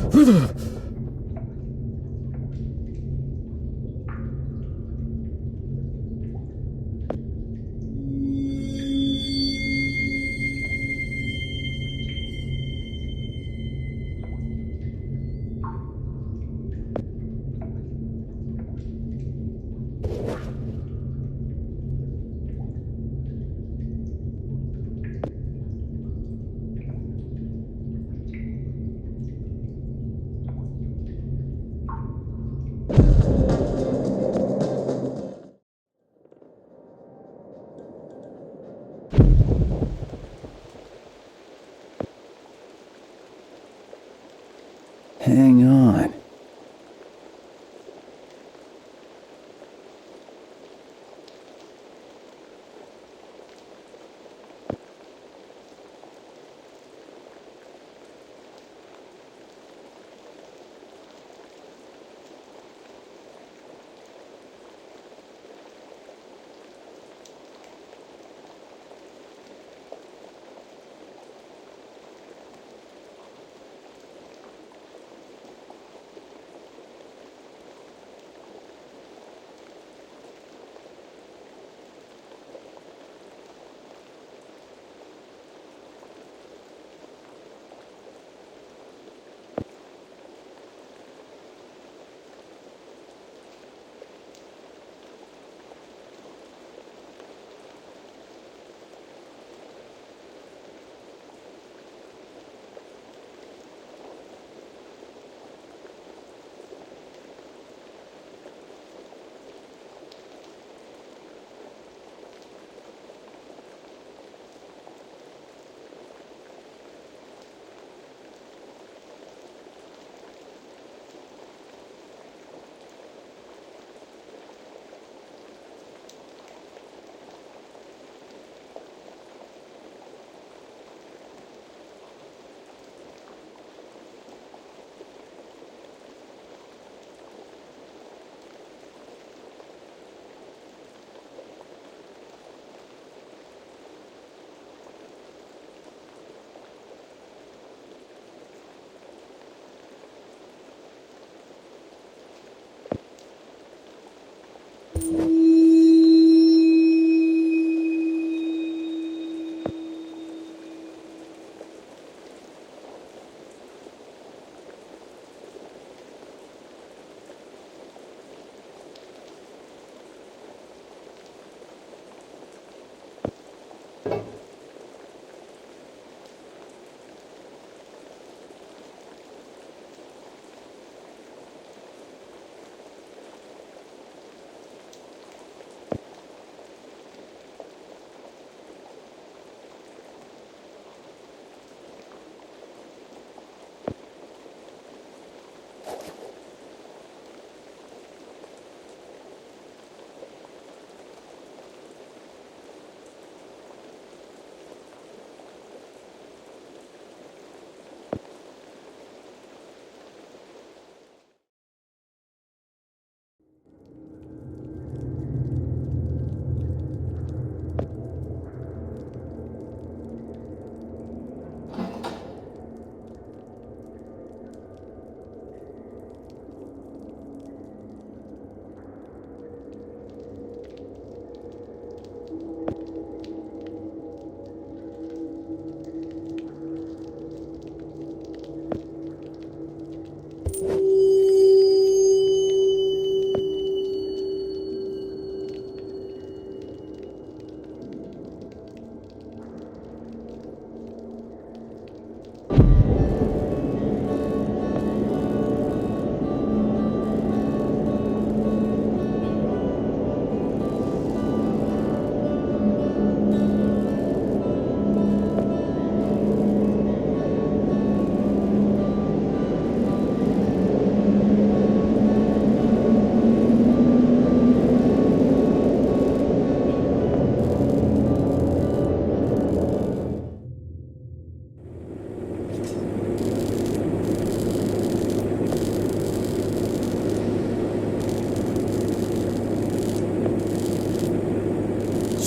Hang on.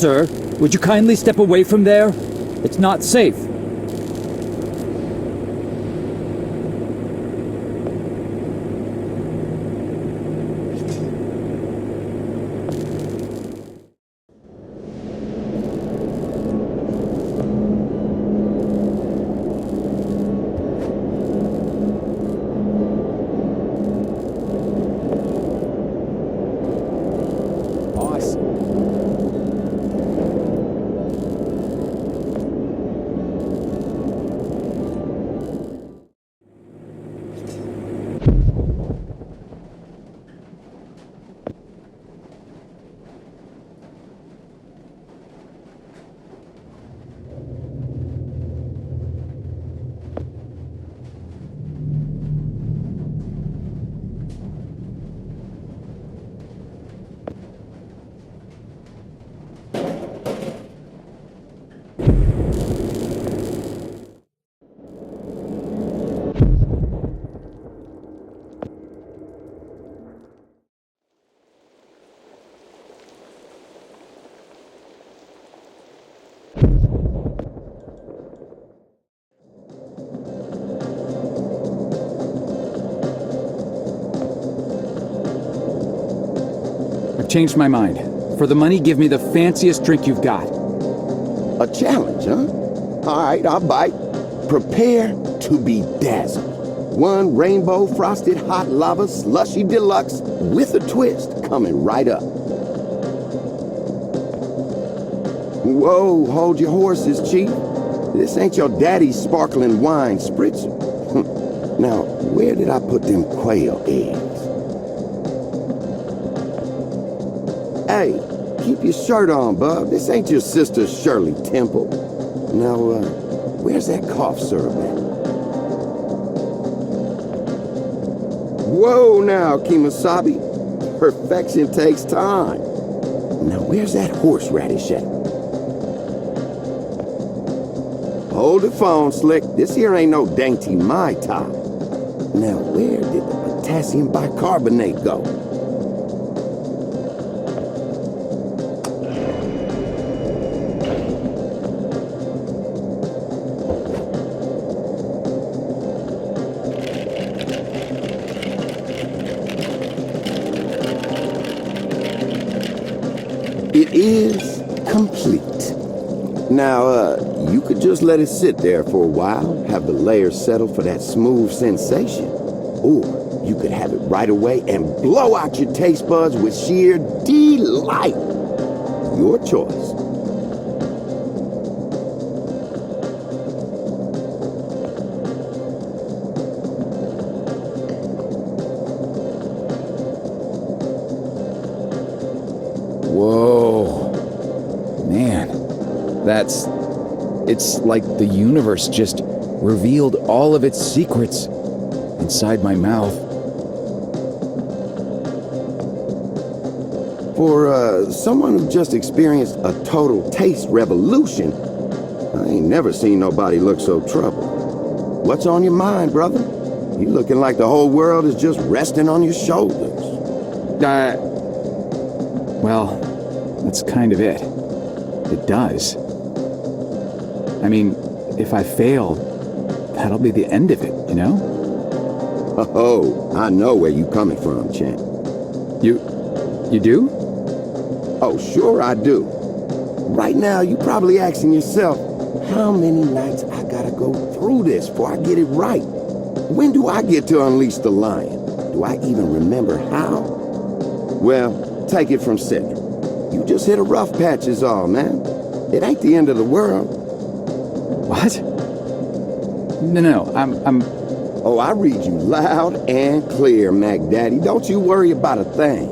sir. Would you kindly step away from there? It's not safe. I've changed my mind. For the money, give me the fanciest drink you've got. A challenge, huh? All right, I'll bite. Prepare to be dazzled. One rainbow frosted hot lava slushy deluxe with a twist coming right up. Whoa, hold your horses, Chief. This ain't your daddy's sparkling wine spritzer. Now, where did I put them quail eggs? Hey, keep your shirt on, bub. This ain't your sister Shirley Temple. Now, where's that cough syrup at? Whoa now, Kemosabe. Perfection takes time. Now, where's that horseradish at? Hold the phone, Slick. This here ain't no dainty Mai Tai. Now, where did the potassium bicarbonate go? It is complete. Now, you could just let it sit there for a while, have the layers settle for that smooth sensation. Or you could have it right away and blow out your taste buds with sheer delight. Your choice. Whoa. Man, it's like the universe just revealed all of its secrets inside my mouth. For someone who just experienced a total taste revolution, I ain't never seen nobody look so troubled. What's on your mind, brother? You looking like the whole world is just resting on your shoulders. Well, that's kind of it. It does. I mean, if I fail, that'll be the end of it, you know? Oh, I know where you coming from, champ. You do? Oh, sure I do. Right now, you probably asking yourself, how many nights I gotta go through this before I get it right? When do I get to unleash the lion? Do I even remember how? Well, take it from Cedric. You just hit a rough patch is all, man. It ain't the end of the world. What? No, I'm... Oh, I read you loud and clear, Mac Daddy. Don't you worry about a thing.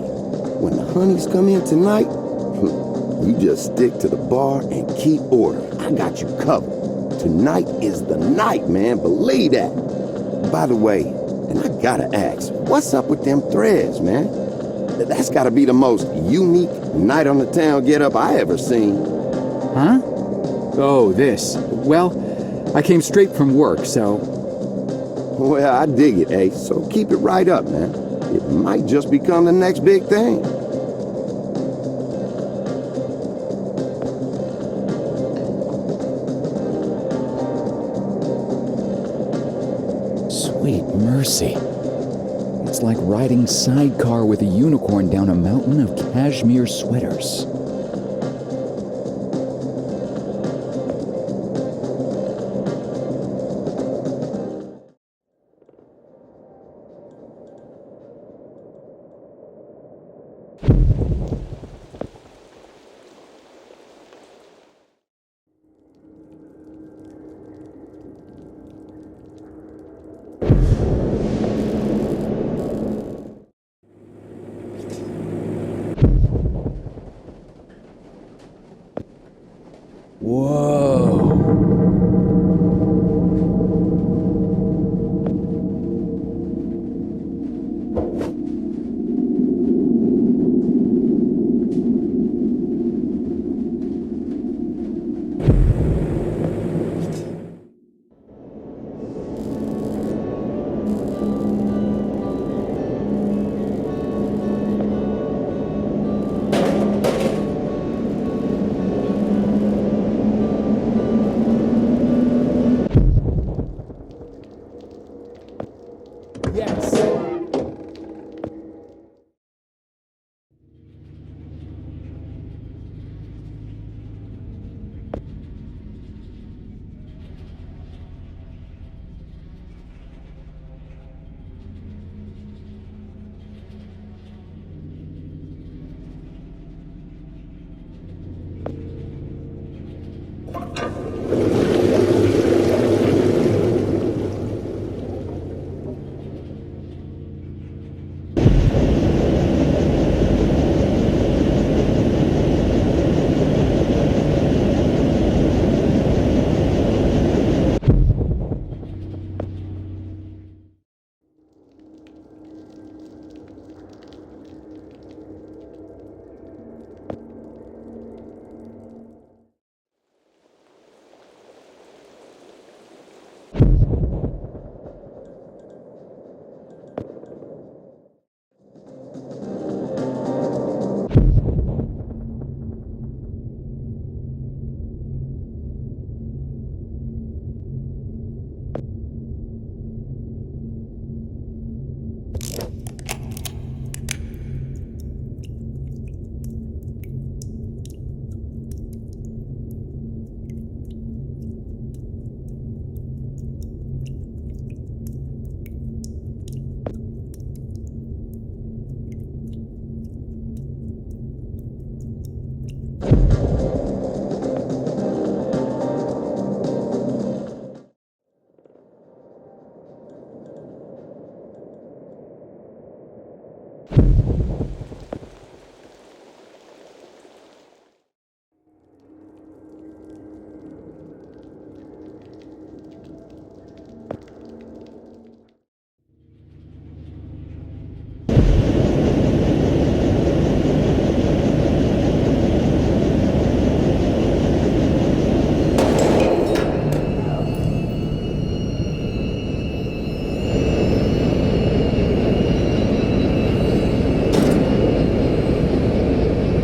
When the honeys come in tonight, you just stick to the bar and keep order. I got you covered. Tonight is the night, man. Believe that. By the way, and I gotta ask, what's up with them threads, man? That's gotta be the most unique night on the town get-up I ever seen. Huh? Oh, this. Well, I came straight from work, so... Well, I dig it, Ace, so keep it right up, man. It might just become the next big thing. Sweet mercy. It's like riding sidecar with a unicorn down a mountain of cashmere sweaters. Whoa. Yes.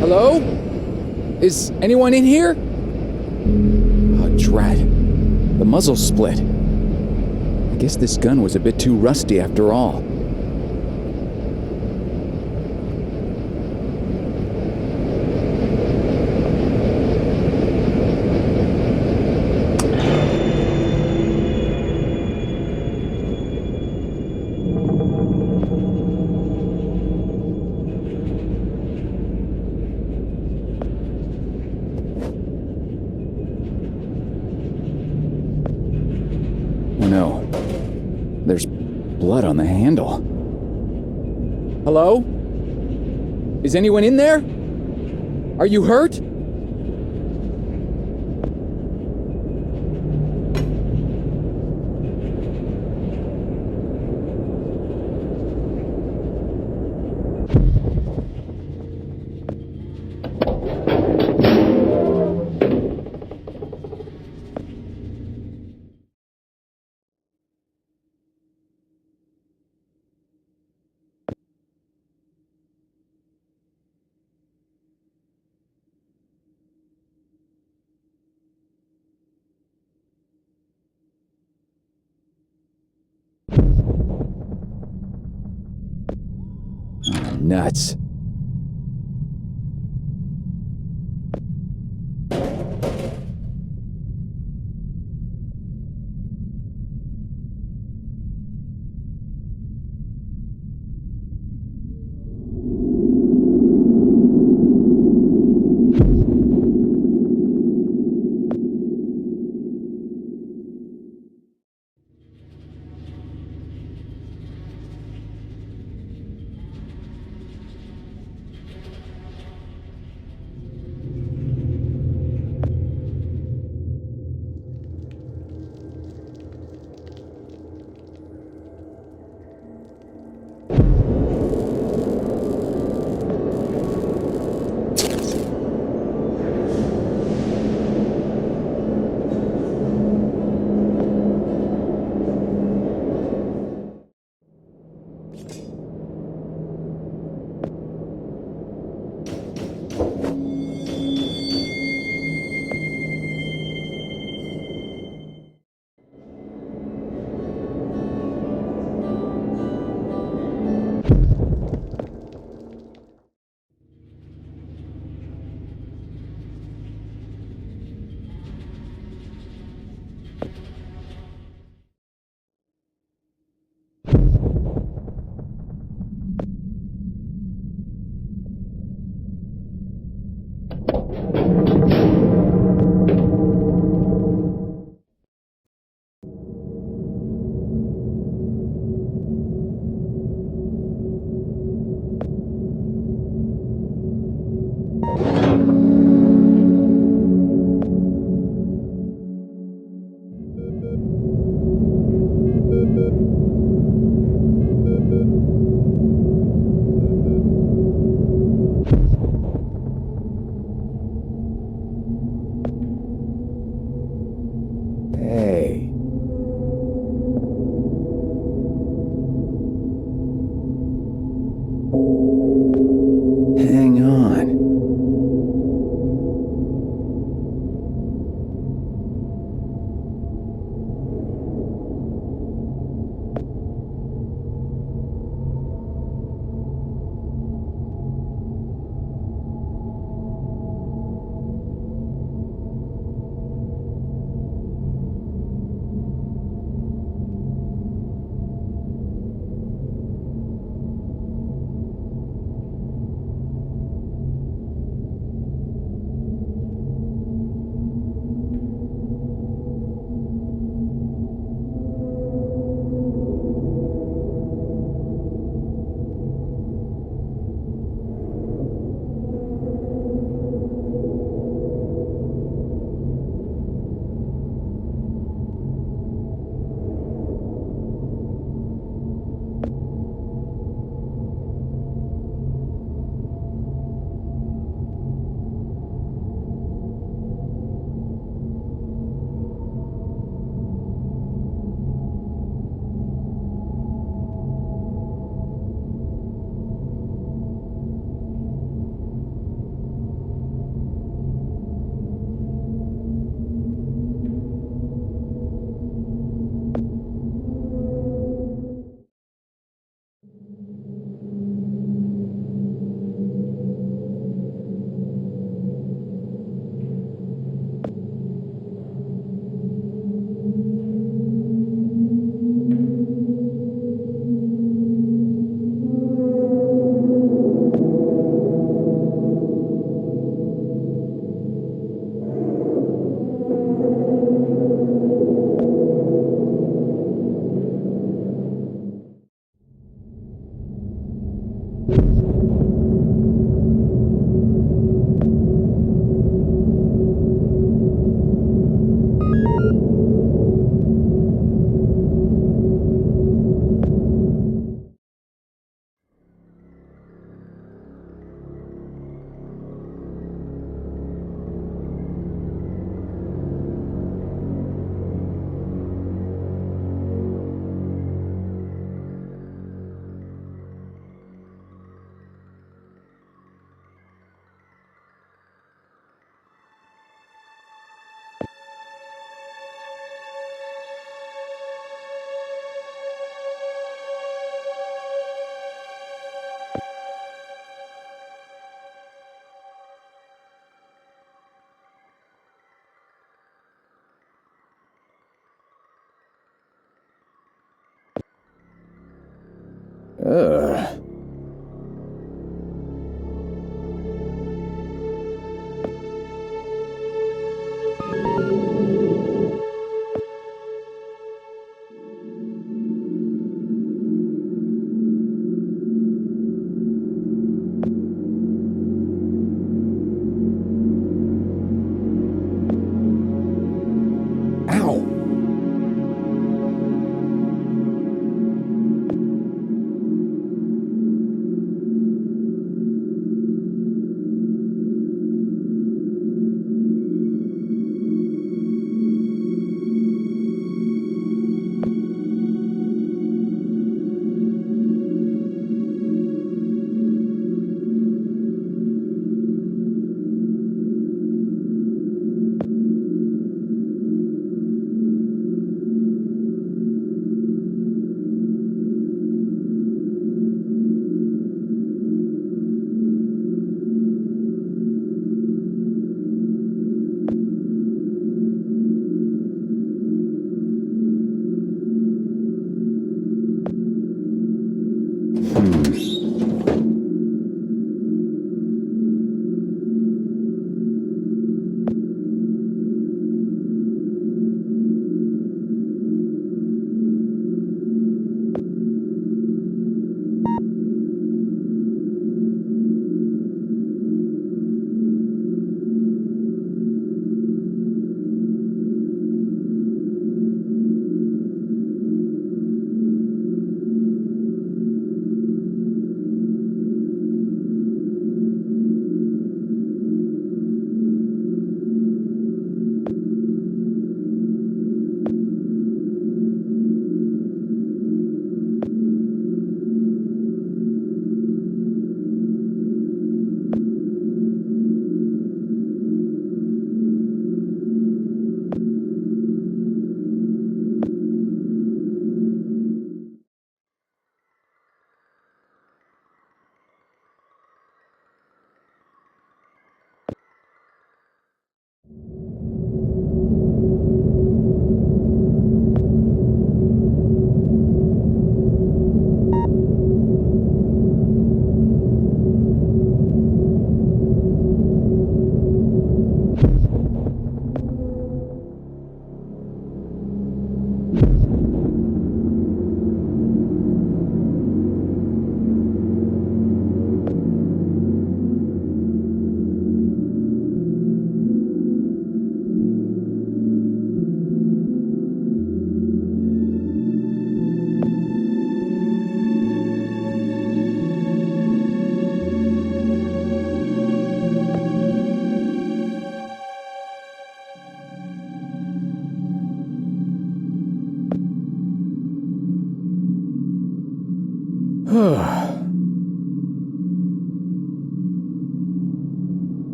Hello? Is anyone in here? Oh, drat. The muzzle split. I guess this gun was a bit too rusty after all. Oh no. There's blood on the handle. Hello? Is anyone in there? Are you hurt? nuts.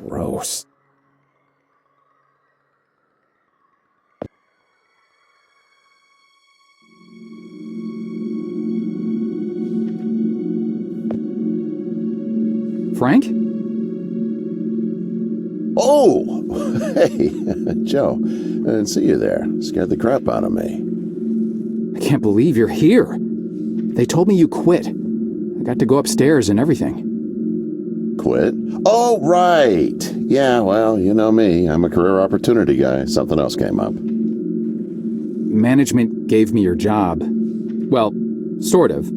Gross. Frank? Oh! Hey, Joe. I didn't see you there. Scared the crap out of me. I can't believe you're here. They told me you quit. I got to go upstairs and everything. Quit? Oh, right. Yeah, well, you know me. I'm a career opportunity guy. Something else came up. Management gave me your job. Well, sort of.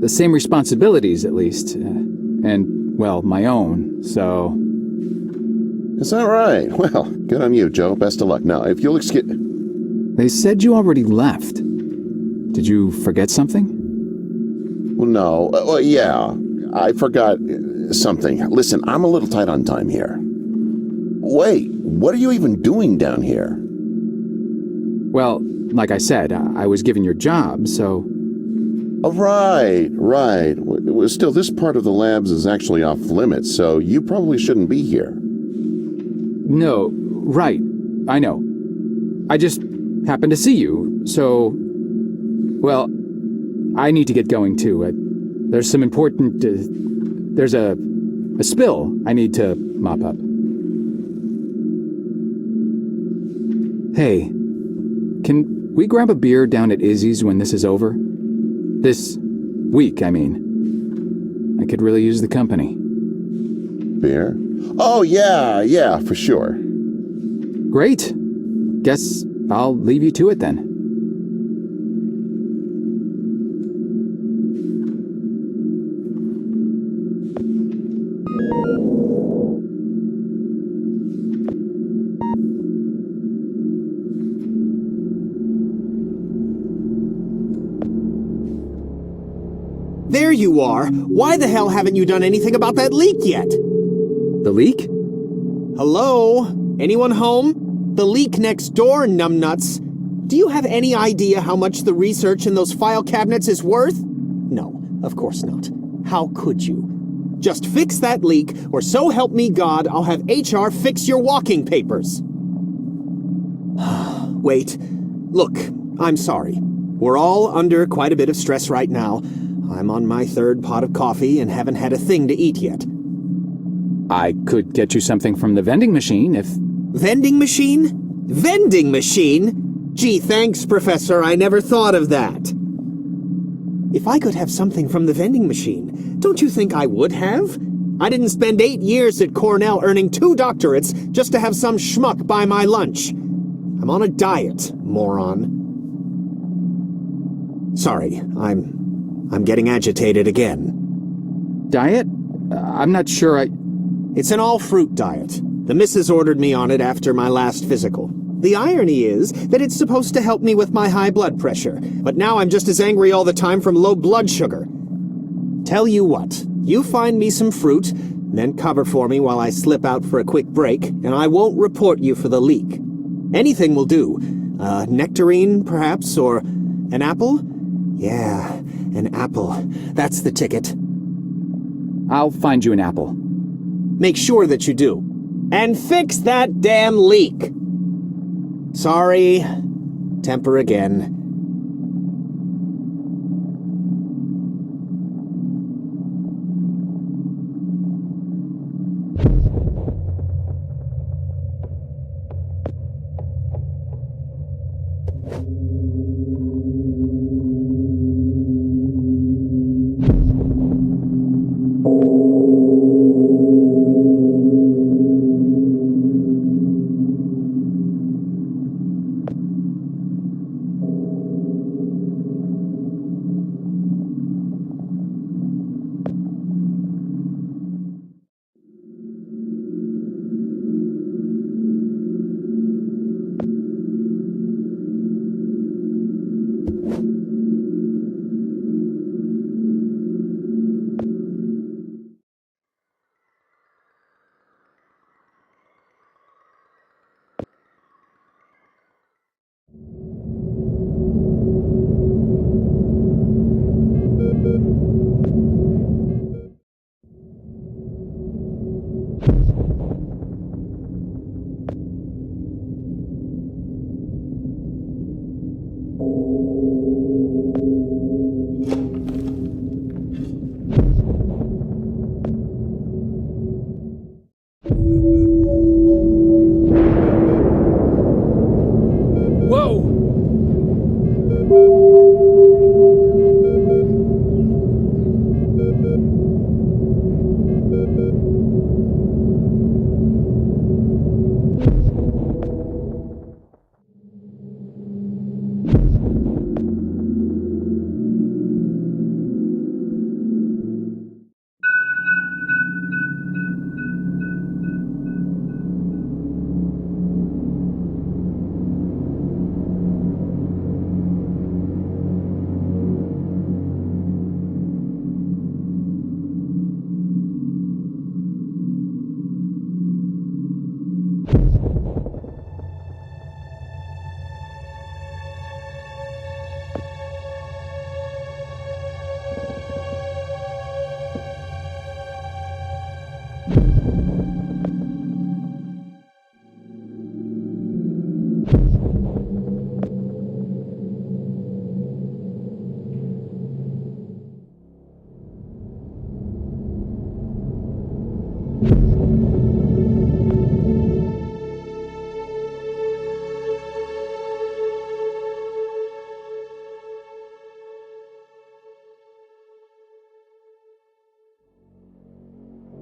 The same responsibilities, at least. And, well, my own, so... Is that right? Well, good on you, Joe. Best of luck. Now, if you'll excuse... They said you already left. Did you forget something? Well, no. Well, yeah. I forgot something. Listen, I'm a little tight on time here. Wait, what are you even doing down here? Well, like I said, I was given your job, so... Oh, right. Still, this part of the labs is actually off limits, so you probably shouldn't be here. No, right. I know. I just happened to see you, so... Well, I need to get going too. There's some important... there's a spill I need to mop up. Hey, can we grab a beer down at Izzy's when this is over? This week, I mean. I could really use the company. Beer? Oh, yeah, for sure. Great. Guess I'll leave you to it then. There you are. Why the hell haven't you done anything about that leak yet? The leak? Hello? Anyone home? The leak next door, numbnuts. Do you have any idea how much the research in those file cabinets is worth? No, of course not. How could you? Just fix that leak, or so help me God, I'll have HR fix your walking papers. Wait. Look, I'm sorry. We're all under quite a bit of stress right now. I'm on my third pot of coffee and haven't had a thing to eat yet. I could get you something from the vending machine if... Vending machine? Vending machine? Gee, thanks, Professor. I never thought of that. If I could have something from the vending machine, don't you think I would have? I didn't spend 8 years at Cornell earning 2 doctorates just to have some schmuck buy my lunch. I'm on a diet, moron. Sorry, I'm getting agitated again. Diet? I'm not sure It's an all-fruit diet. The missus ordered me on it after my last physical. The irony is that it's supposed to help me with my high blood pressure, but now I'm just as angry all the time from low blood sugar. Tell you what, you find me some fruit, then cover for me while I slip out for a quick break, and I won't report you for the leak. Anything will do. Nectarine, perhaps, or an apple? Yeah, an apple. That's the ticket. I'll find you an apple. Make sure that you do. And fix that damn leak! Sorry. Temper again.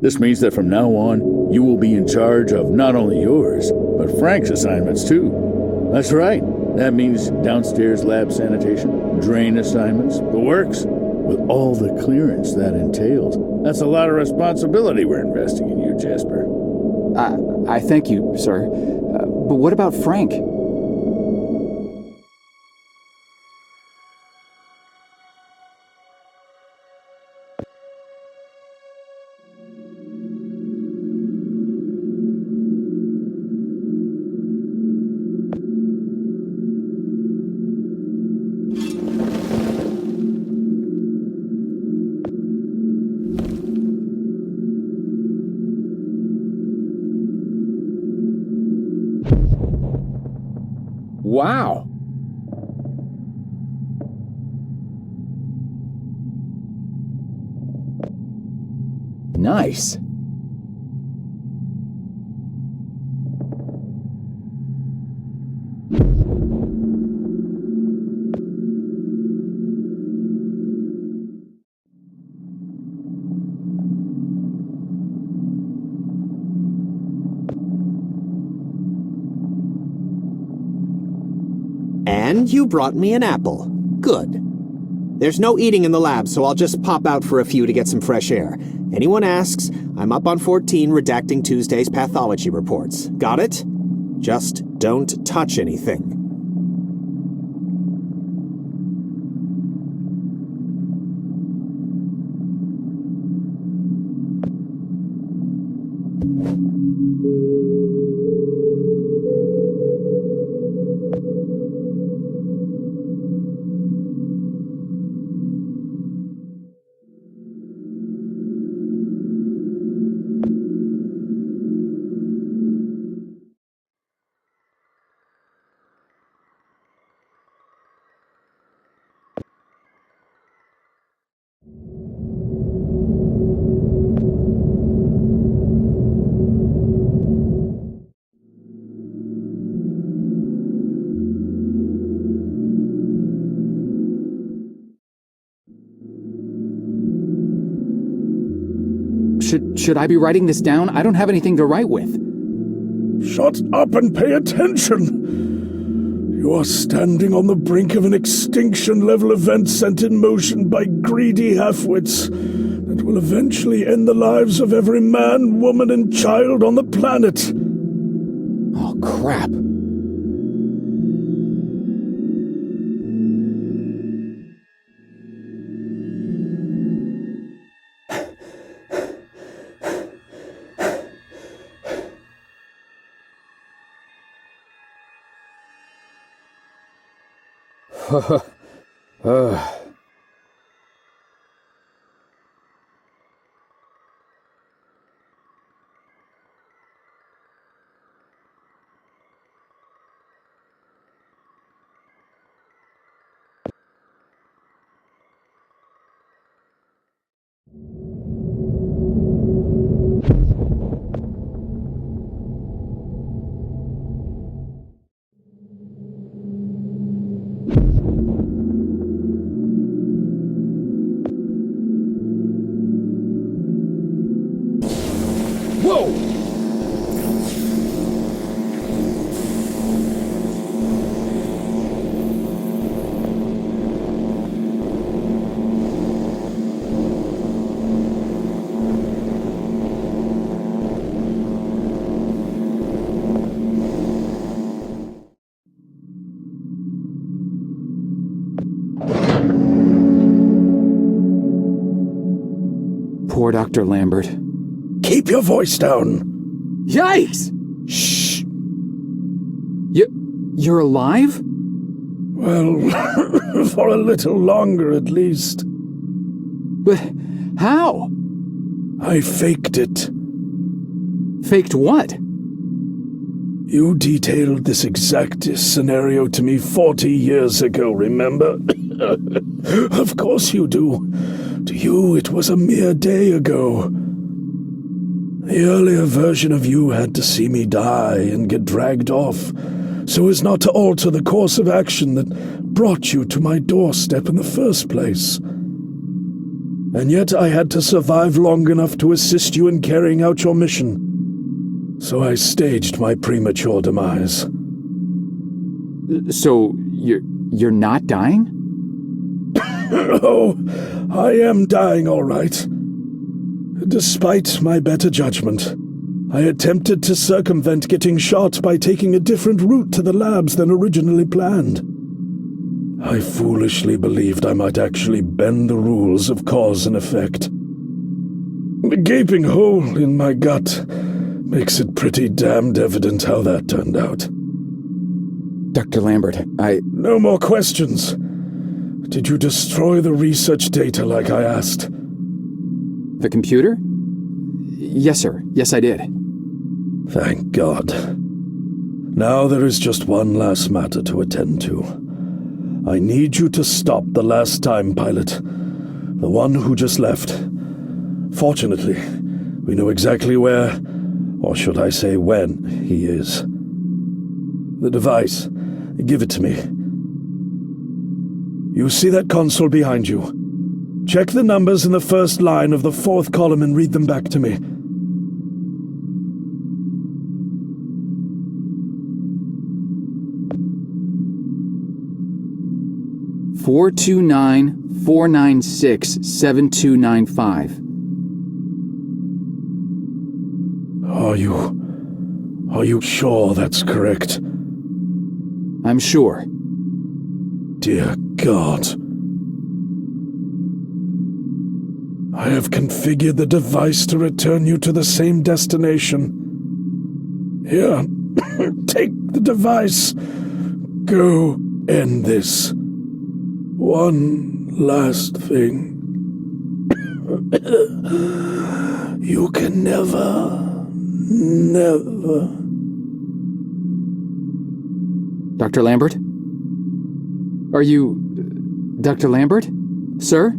This means that from now on, you will be in charge of not only yours, but Frank's assignments too. That's right. That means downstairs lab sanitation, drain assignments, the works, with all the clearance that entails. That's a lot of responsibility we're investing in you, Jasper. I thank you, sir. But what about Frank? Wow. Nice. And you brought me an apple. Good. There's no eating in the lab, so I'll just pop out for a few to get some fresh air. Anyone asks, I'm up on 14 redacting Tuesday's pathology reports. Got it? Just don't touch anything. Should I be writing this down? I don't have anything to write with. Shut up and pay attention! You are standing on the brink of an extinction-level event sent in motion by greedy halfwits that will eventually end the lives of every man, woman, and child on the planet. Oh, crap. Whoa! Poor Dr. Lambert. Keep your voice down. Yikes! Shh. You're alive? Well, for a little longer at least. But how? I faked it. Faked what? You detailed this exact scenario to me 40 years ago, remember? Of course you do. To you, it was a mere day ago. The earlier version of you had to see me die and get dragged off, so as not to alter the course of action that brought you to my doorstep in the first place. And yet I had to survive long enough to assist you in carrying out your mission. So I staged my premature demise. So, you're not dying? Oh, I am dying all right. Despite my better judgment, I attempted to circumvent getting shot by taking a different route to the labs than originally planned. I foolishly believed I might actually bend the rules of cause and effect. The gaping hole in my gut makes it pretty damned evident how that turned out. Dr. Lambert, No more questions. Did you destroy the research data like I asked? The computer? Yes, sir. Yes, I did. Thank God. Now there is just one last matter to attend to. I need you to stop the last time pilot, the one who just left. Fortunately, we know exactly where, or should I say when, he is. The device. Give it to me. You see that console behind you? Check the numbers in the first line of the fourth column and read them back to me. 429-496-7295. Are you sure that's correct? I'm sure. Dear God. I have configured the device to return you to the same destination. Here, take the device. Go end this. One last thing. You can never... Dr. Lambert? Are you... Dr. Lambert? Sir?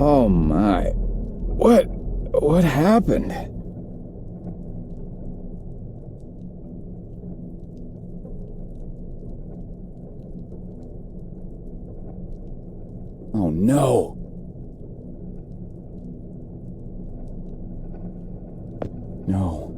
Oh my. What happened? Oh no. No.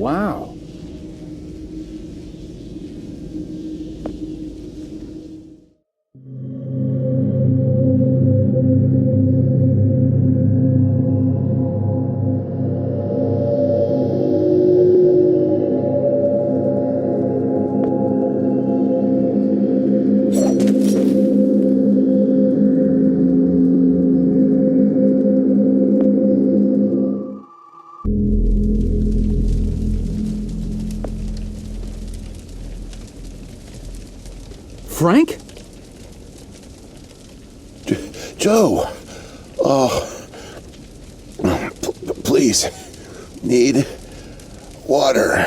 Wow. Frank? Joe! Oh. Please. Need water.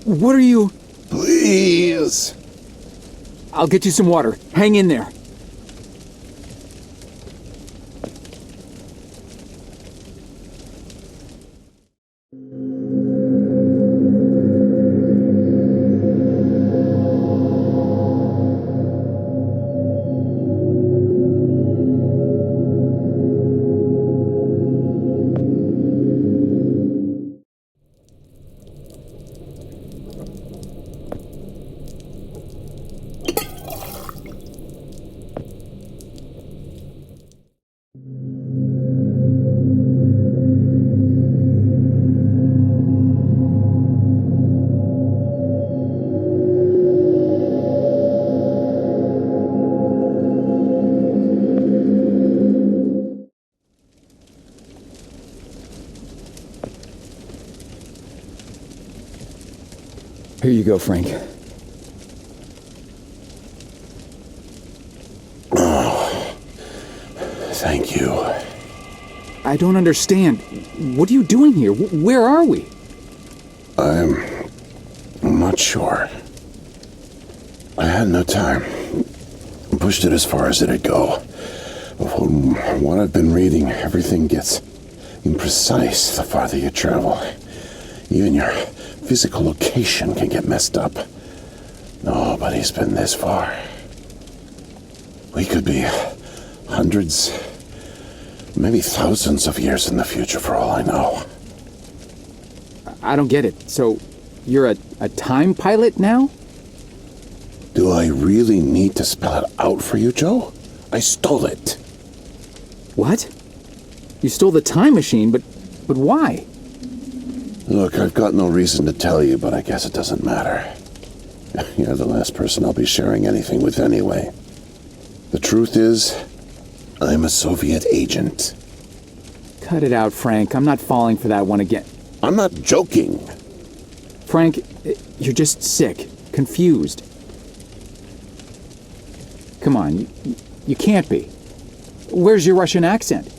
What are you... Please. I'll get you some water. Hang in there. Here you go, Frank. Oh, thank you. I don't understand. What are you doing here? Where are we? I'm not sure. I had no time. Pushed it as far as it'd go. From what I've been reading, everything gets imprecise the farther you travel. Even your physical location can get messed up. Nobody's been this far. We could be hundreds, maybe thousands of years in the future for all I know. I don't get it. So, you're a time pilot now? Do I really need to spell it out for you, Joe? I stole it. What? You stole the time machine, but why? Look, I've got no reason to tell you, but I guess it doesn't matter. You're the last person I'll be sharing anything with anyway. The truth is, I'm a Soviet agent. Cut it out, Frank. I'm not falling for that one again. I'm not joking. Frank, you're just sick, confused. Come on, you can't be. Where's your Russian accent?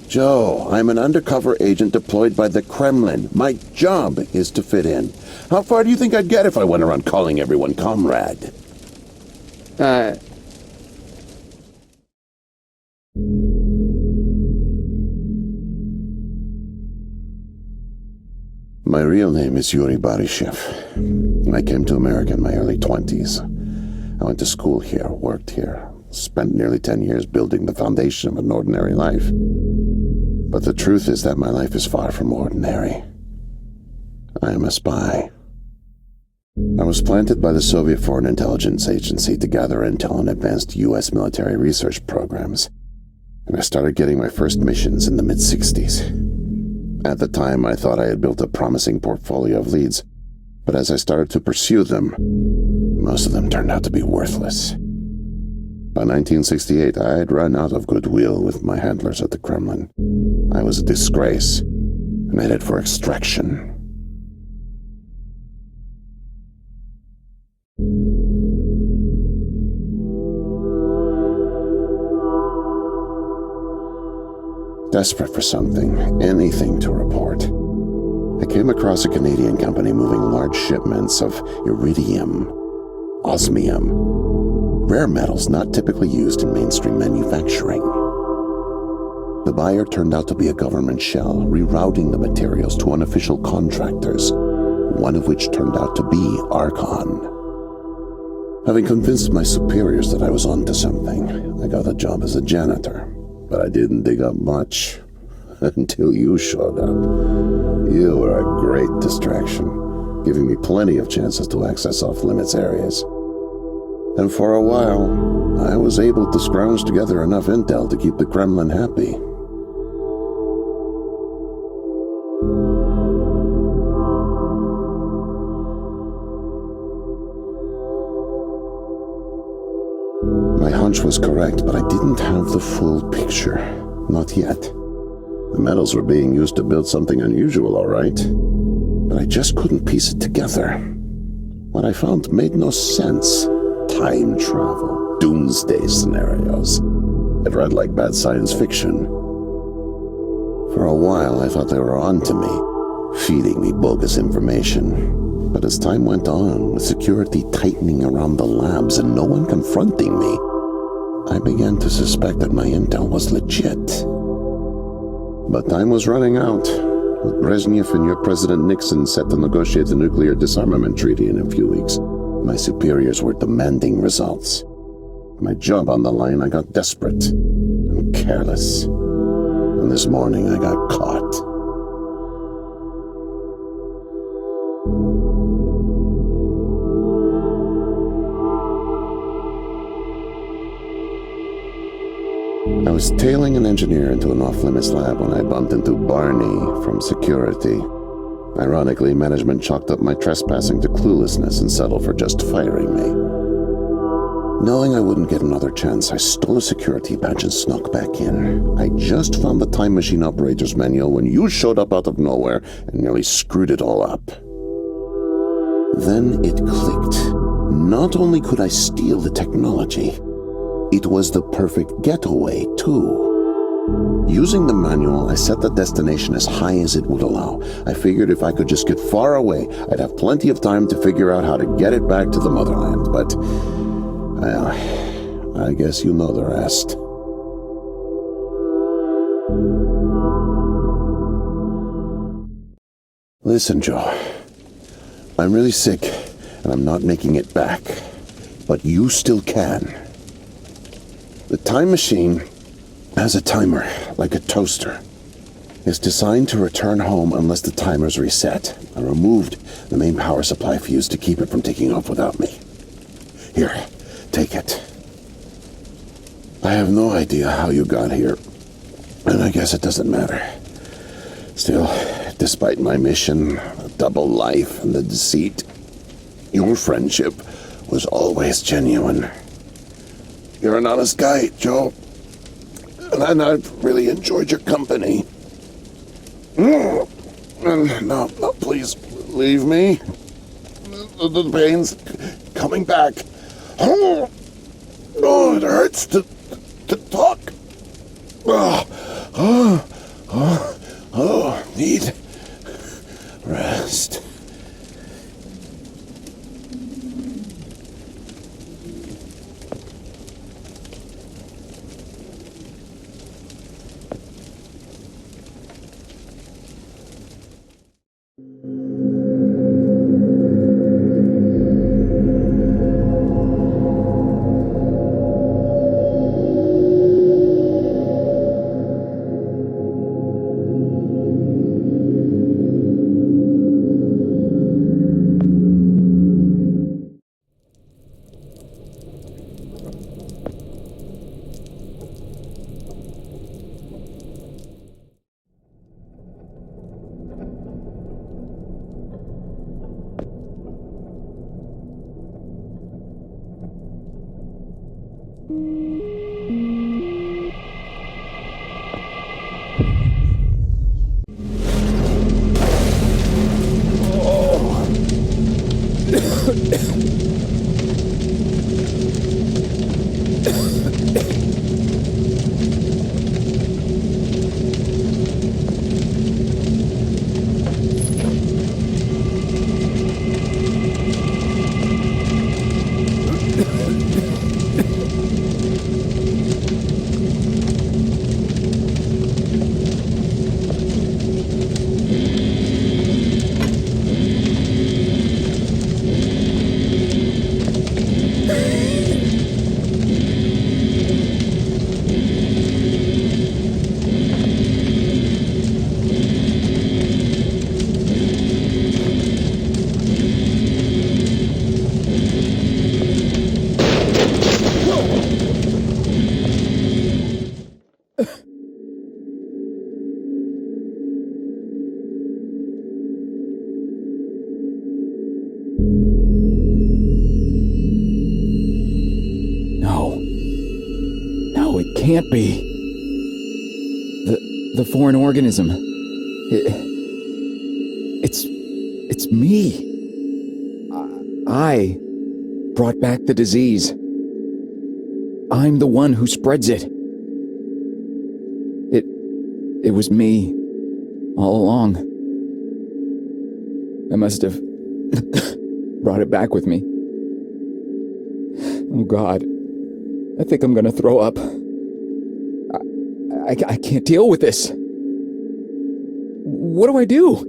Joe, I'm an undercover agent deployed by the Kremlin. My job is to fit in. How far do you think I'd get if I went around calling everyone comrade? My real name is Yuri Barishev. I came to America in my early 20s. I went to school here, worked here, spent nearly 10 years building the foundation of an ordinary life. But the truth is that my life is far from ordinary. I am a spy. I was planted by the Soviet Foreign Intelligence Agency to gather intel on advanced U.S. military research programs, and I started getting my first missions in the mid-60s. At the time, I thought I had built a promising portfolio of leads, but as I started to pursue them, most of them turned out to be worthless. By 1968, I had run out of goodwill with my handlers at the Kremlin. I was a disgrace, and headed for extraction. Desperate for something, anything to report, I came across a Canadian company moving large shipments of iridium, osmium, rare metals not typically used in mainstream manufacturing. The buyer turned out to be a government shell, rerouting the materials to unofficial contractors, one of which turned out to be Archon. Having convinced my superiors that I was onto something, I got a job as a janitor, but I didn't dig up much until you showed up. You were a great distraction, giving me plenty of chances to access off-limits areas. And for a while, I was able to scrounge together enough intel to keep the Kremlin happy. My hunch was correct, but I didn't have the full picture. Not yet. The metals were being used to build something unusual, all right. But I just couldn't piece it together. What I found made no sense. Time travel, doomsday scenarios. It read like bad science fiction. For a while, I thought they were onto me, feeding me bogus information. But as time went on, with security tightening around the labs and no one confronting me, I began to suspect that my intel was legit. But time was running out, with Brezhnev and your President Nixon set to negotiate the nuclear disarmament treaty in a few weeks. My superiors were demanding results. My job on the line, I got desperate and careless. And this morning I got caught. I was tailing an engineer into an off-limits lab when I bumped into Barney from security. Ironically, management chalked up my trespassing to cluelessness and settled for just firing me. Knowing I wouldn't get another chance, I stole a security badge and snuck back in. I just found the time machine operator's manual when you showed up out of nowhere and nearly screwed it all up. Then it clicked. Not only could I steal the technology, it was the perfect getaway, too. Using the manual, I set the destination as high as it would allow. I figured if I could just get far away, I'd have plenty of time to figure out how to get it back to the motherland. But, well, I guess you know the rest. Listen, Joe. I'm really sick, and I'm not making it back. But you still can. The time machine has a timer, like a toaster. It's designed to return home unless the timer's reset. I removed the main power supply fuse to keep it from taking off without me. Here, take it. I have no idea how you got here, and I guess it doesn't matter. Still, despite my mission, the double life, and the deceit, your friendship was always genuine. You're an honest guy, Joe, and I've really enjoyed your company. And now, please, leave me. The pain's coming back. Oh, it hurts to talk. Need rest. No, it can't be. The foreign organism. It's me. I brought back the disease. I'm the one who spreads it. It was me all along. I must have brought it back with me. Oh God, I think I'm gonna throw up. I can't deal with this. What do I do?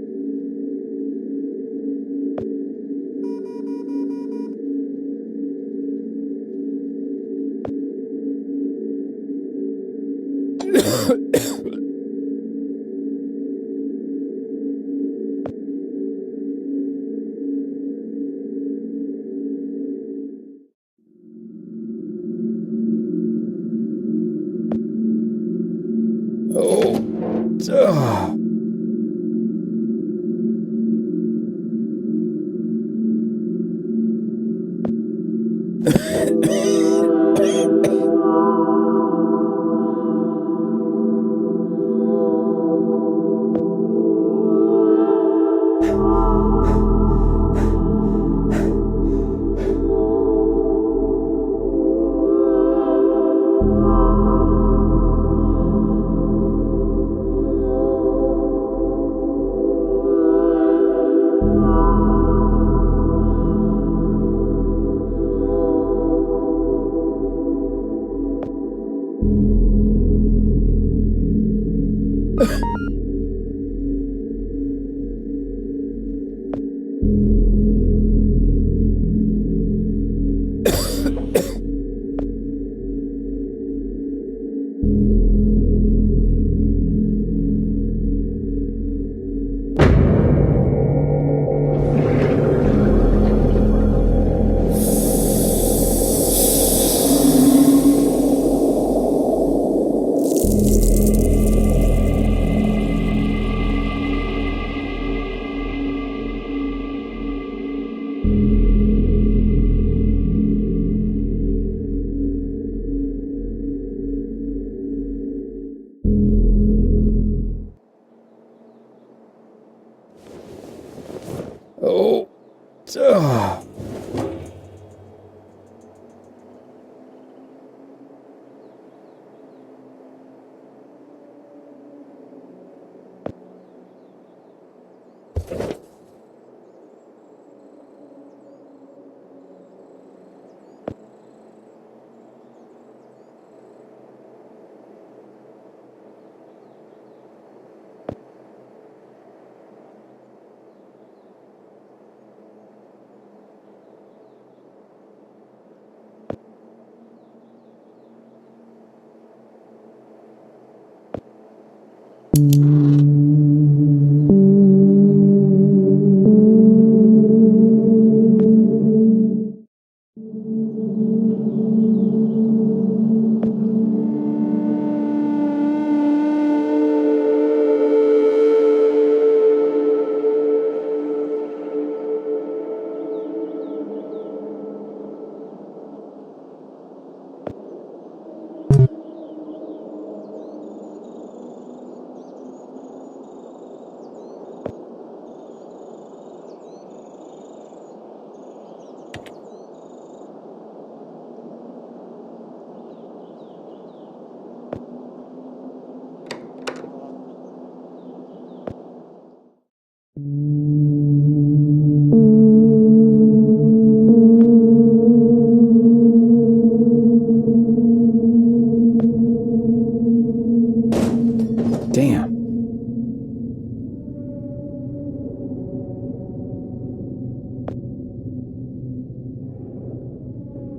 Damn.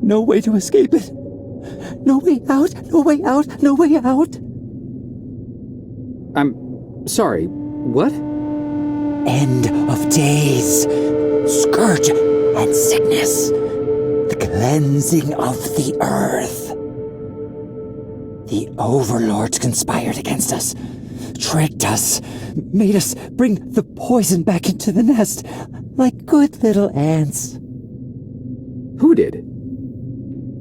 No way to escape it. No way out, no way out, no way out. I'm sorry, what? End of days, scourge and sickness, the cleansing of the earth. The overlords conspired against us, tricked us, Made us bring the poison back into the nest, like good little ants. Who did?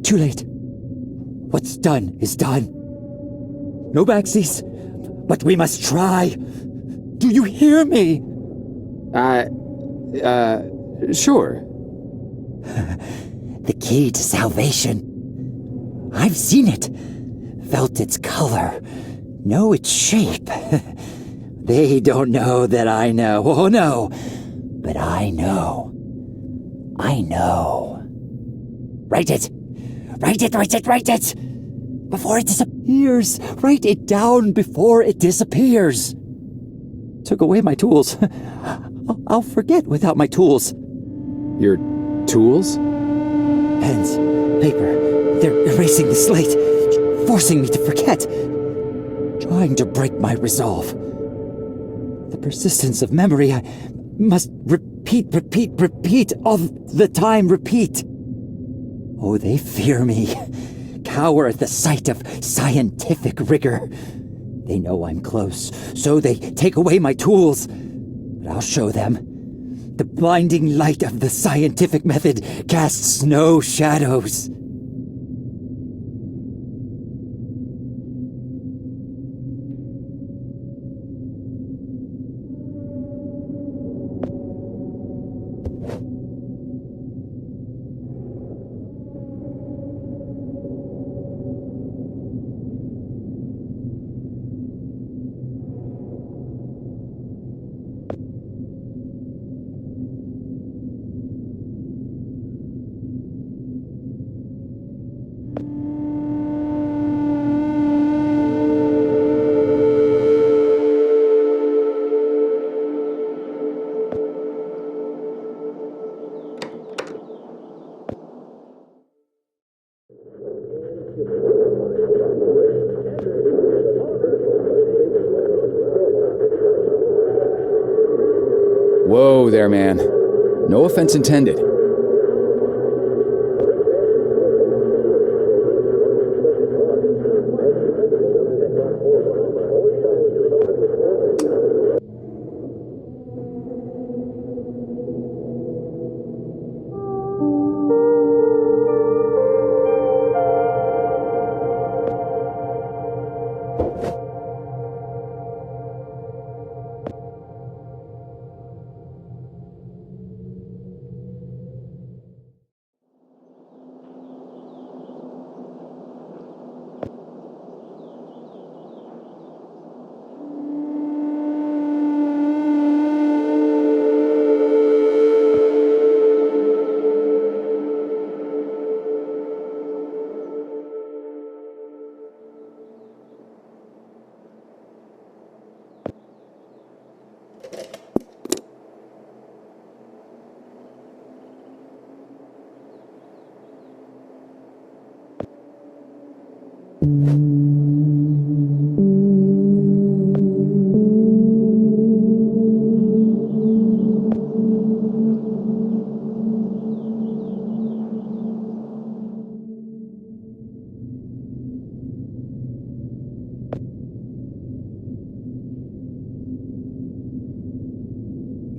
Too late. What's done is done. No backsies, but we must try. Do you hear me? Sure. the key to salvation. I've seen it, felt its color, know its shape. They don't know that I know. Oh no, but I know. I know. Write it! Write it, write it, write it! Before it disappears! Write it down before it disappears! Took away my tools. I'll forget without my tools. Your tools? Pens, paper, they're erasing the slate, forcing me to forget, trying to break my resolve. The persistence of memory, I must repeat all the time, repeat. Oh, they fear me, cower at the sight of scientific rigor. They know I'm close, so they take away my tools. But I'll show them. The blinding light of the scientific method casts no shadows. Whoa there, man. No offense intended.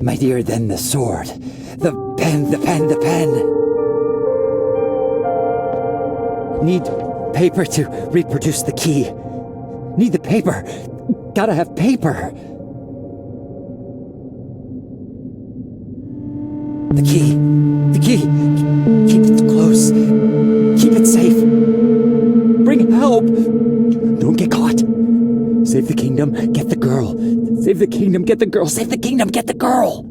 Mightier than the sword. The pen, the pen, the pen. Need paper to reproduce the key. Need the paper. Gotta have paper. The key. The key. Keep it close. Keep it safe. Bring help. Don't get caught. Save the kingdom, get the girl. Save the kingdom, get the girl. Save the kingdom, get the girl.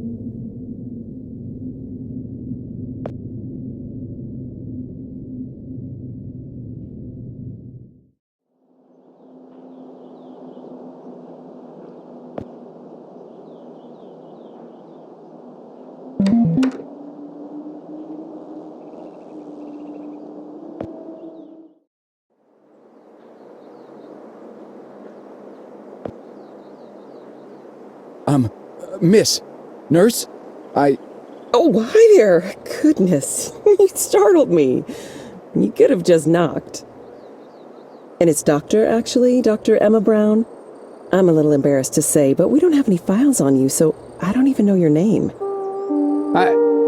Miss, nurse, Oh, hi there. Goodness, you startled me. You could have just knocked. And it's Doctor, actually, Dr. Emma Brown. I'm a little embarrassed to say, but we don't have any files on you, so I don't even know your name.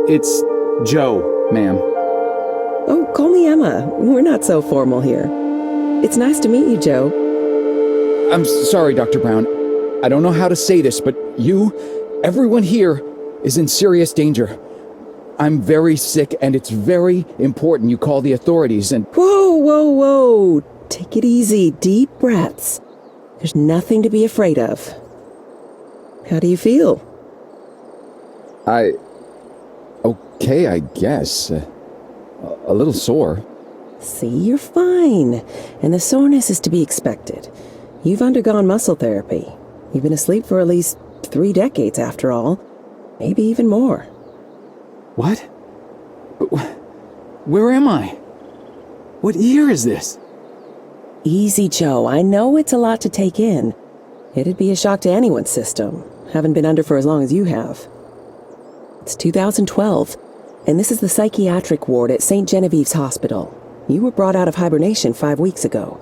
It's Joe, ma'am. Oh, call me Emma. We're not so formal here. It's nice to meet you, Joe. I'm sorry, Dr. Brown. I don't know how to say this, but everyone here is in serious danger. I'm very sick, and it's very important you call the authorities and... Whoa. Take it easy. Deep breaths. There's nothing to be afraid of. How do you feel? Okay, I guess. A little sore. See, you're fine. And the soreness is to be expected. You've undergone muscle therapy. You've been asleep for at least 3 decades, after all. Maybe even more. What? Where am I? What year is this? Easy, Joe. I know it's a lot to take in. It'd be a shock to anyone's system. Haven't been under for as long as you have. It's 2012, and this is the psychiatric ward at St. Genevieve's Hospital. You were brought out of hibernation 5 weeks ago.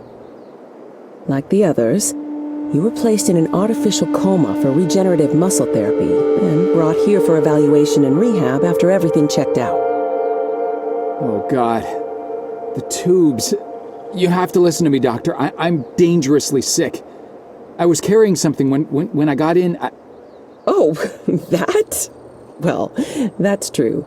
Like the others, you were placed in an artificial coma for regenerative muscle therapy and brought here for evaluation and rehab after everything checked out. Oh, God. The tubes. You have to listen to me, Doctor. I'm dangerously sick. I was carrying something when I got in. Oh, that? Well, that's true.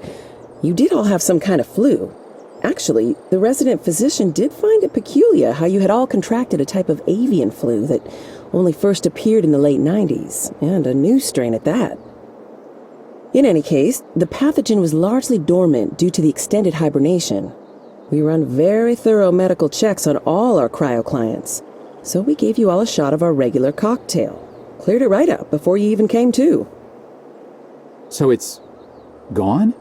You did all have some kind of flu. Actually, the resident physician did find it peculiar how you had all contracted a type of avian flu that only first appeared in the late 90s, and a new strain at that. In any case, the pathogen was largely dormant due to the extended hibernation. We run very thorough medical checks on all our cryo clients, so we gave you all a shot of our regular cocktail. Cleared it right up before you even came to. So it's gone?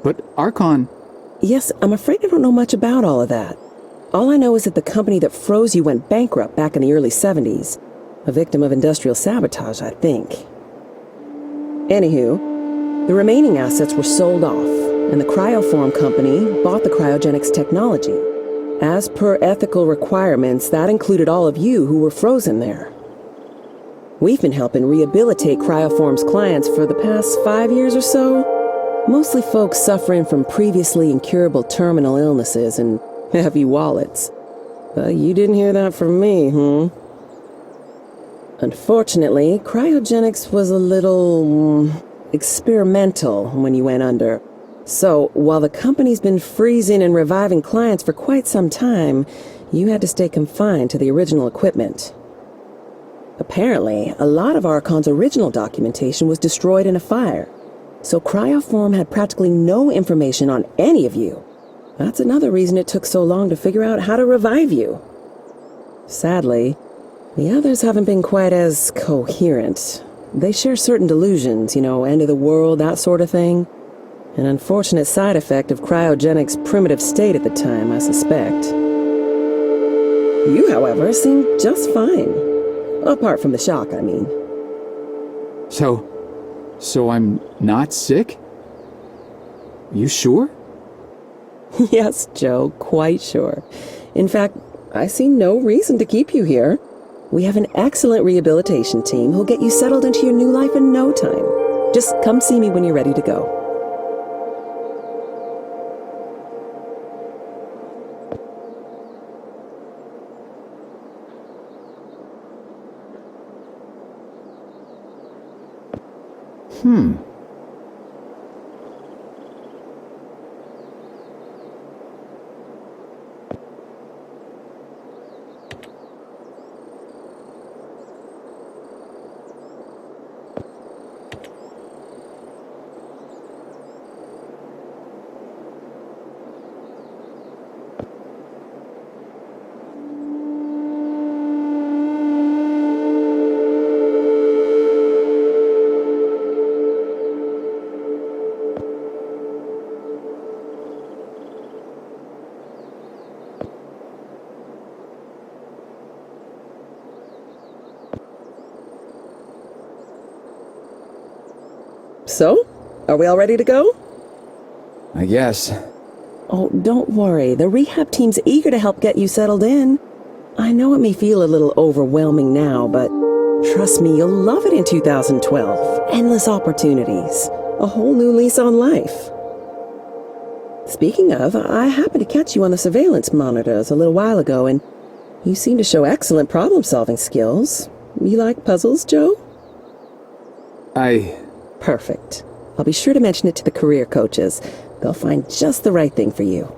But Archon... Yes, I'm afraid I don't know much about all of that. All I know is that the company that froze you went bankrupt back in the early 70s. A victim of industrial sabotage, I think. Anywho, the remaining assets were sold off, and the Cryoform company bought the cryogenics technology. As per ethical requirements, that included all of you who were frozen there. We've been helping rehabilitate Cryoform's clients for the past 5 years or so. Mostly folks suffering from previously incurable terminal illnesses and heavy wallets. But you didn't hear that from me, Unfortunately, cryogenics was a little... experimental when you went under. So, while the company's been freezing and reviving clients for quite some time, you had to stay confined to the original equipment. Apparently, a lot of Archon's original documentation was destroyed in a fire. So Cryoform had practically no information on any of you. That's another reason it took so long to figure out how to revive you. Sadly, the others haven't been quite as coherent. They share certain delusions, end of the world, that sort of thing. An unfortunate side effect of cryogenics' primitive state at the time, I suspect. You, however, seem just fine. Apart from the shock, I mean. So I'm not sick? You sure? Yes, Joe, quite sure. In fact, I see no reason to keep you here. We have an excellent rehabilitation team who'll get you settled into your new life in no time. Just come see me when you're ready to go. So, are we all ready to go? I guess. Oh, don't worry. The rehab team's eager to help get you settled in. I know it may feel a little overwhelming now, but trust me, you'll love it in 2012. Endless opportunities. A whole new lease on life. Speaking of, I happened to catch you on the surveillance monitors a little while ago, and you seem to show excellent problem-solving skills. You like puzzles, Joe? Perfect. I'll be sure to mention it to the career coaches. They'll find just the right thing for you.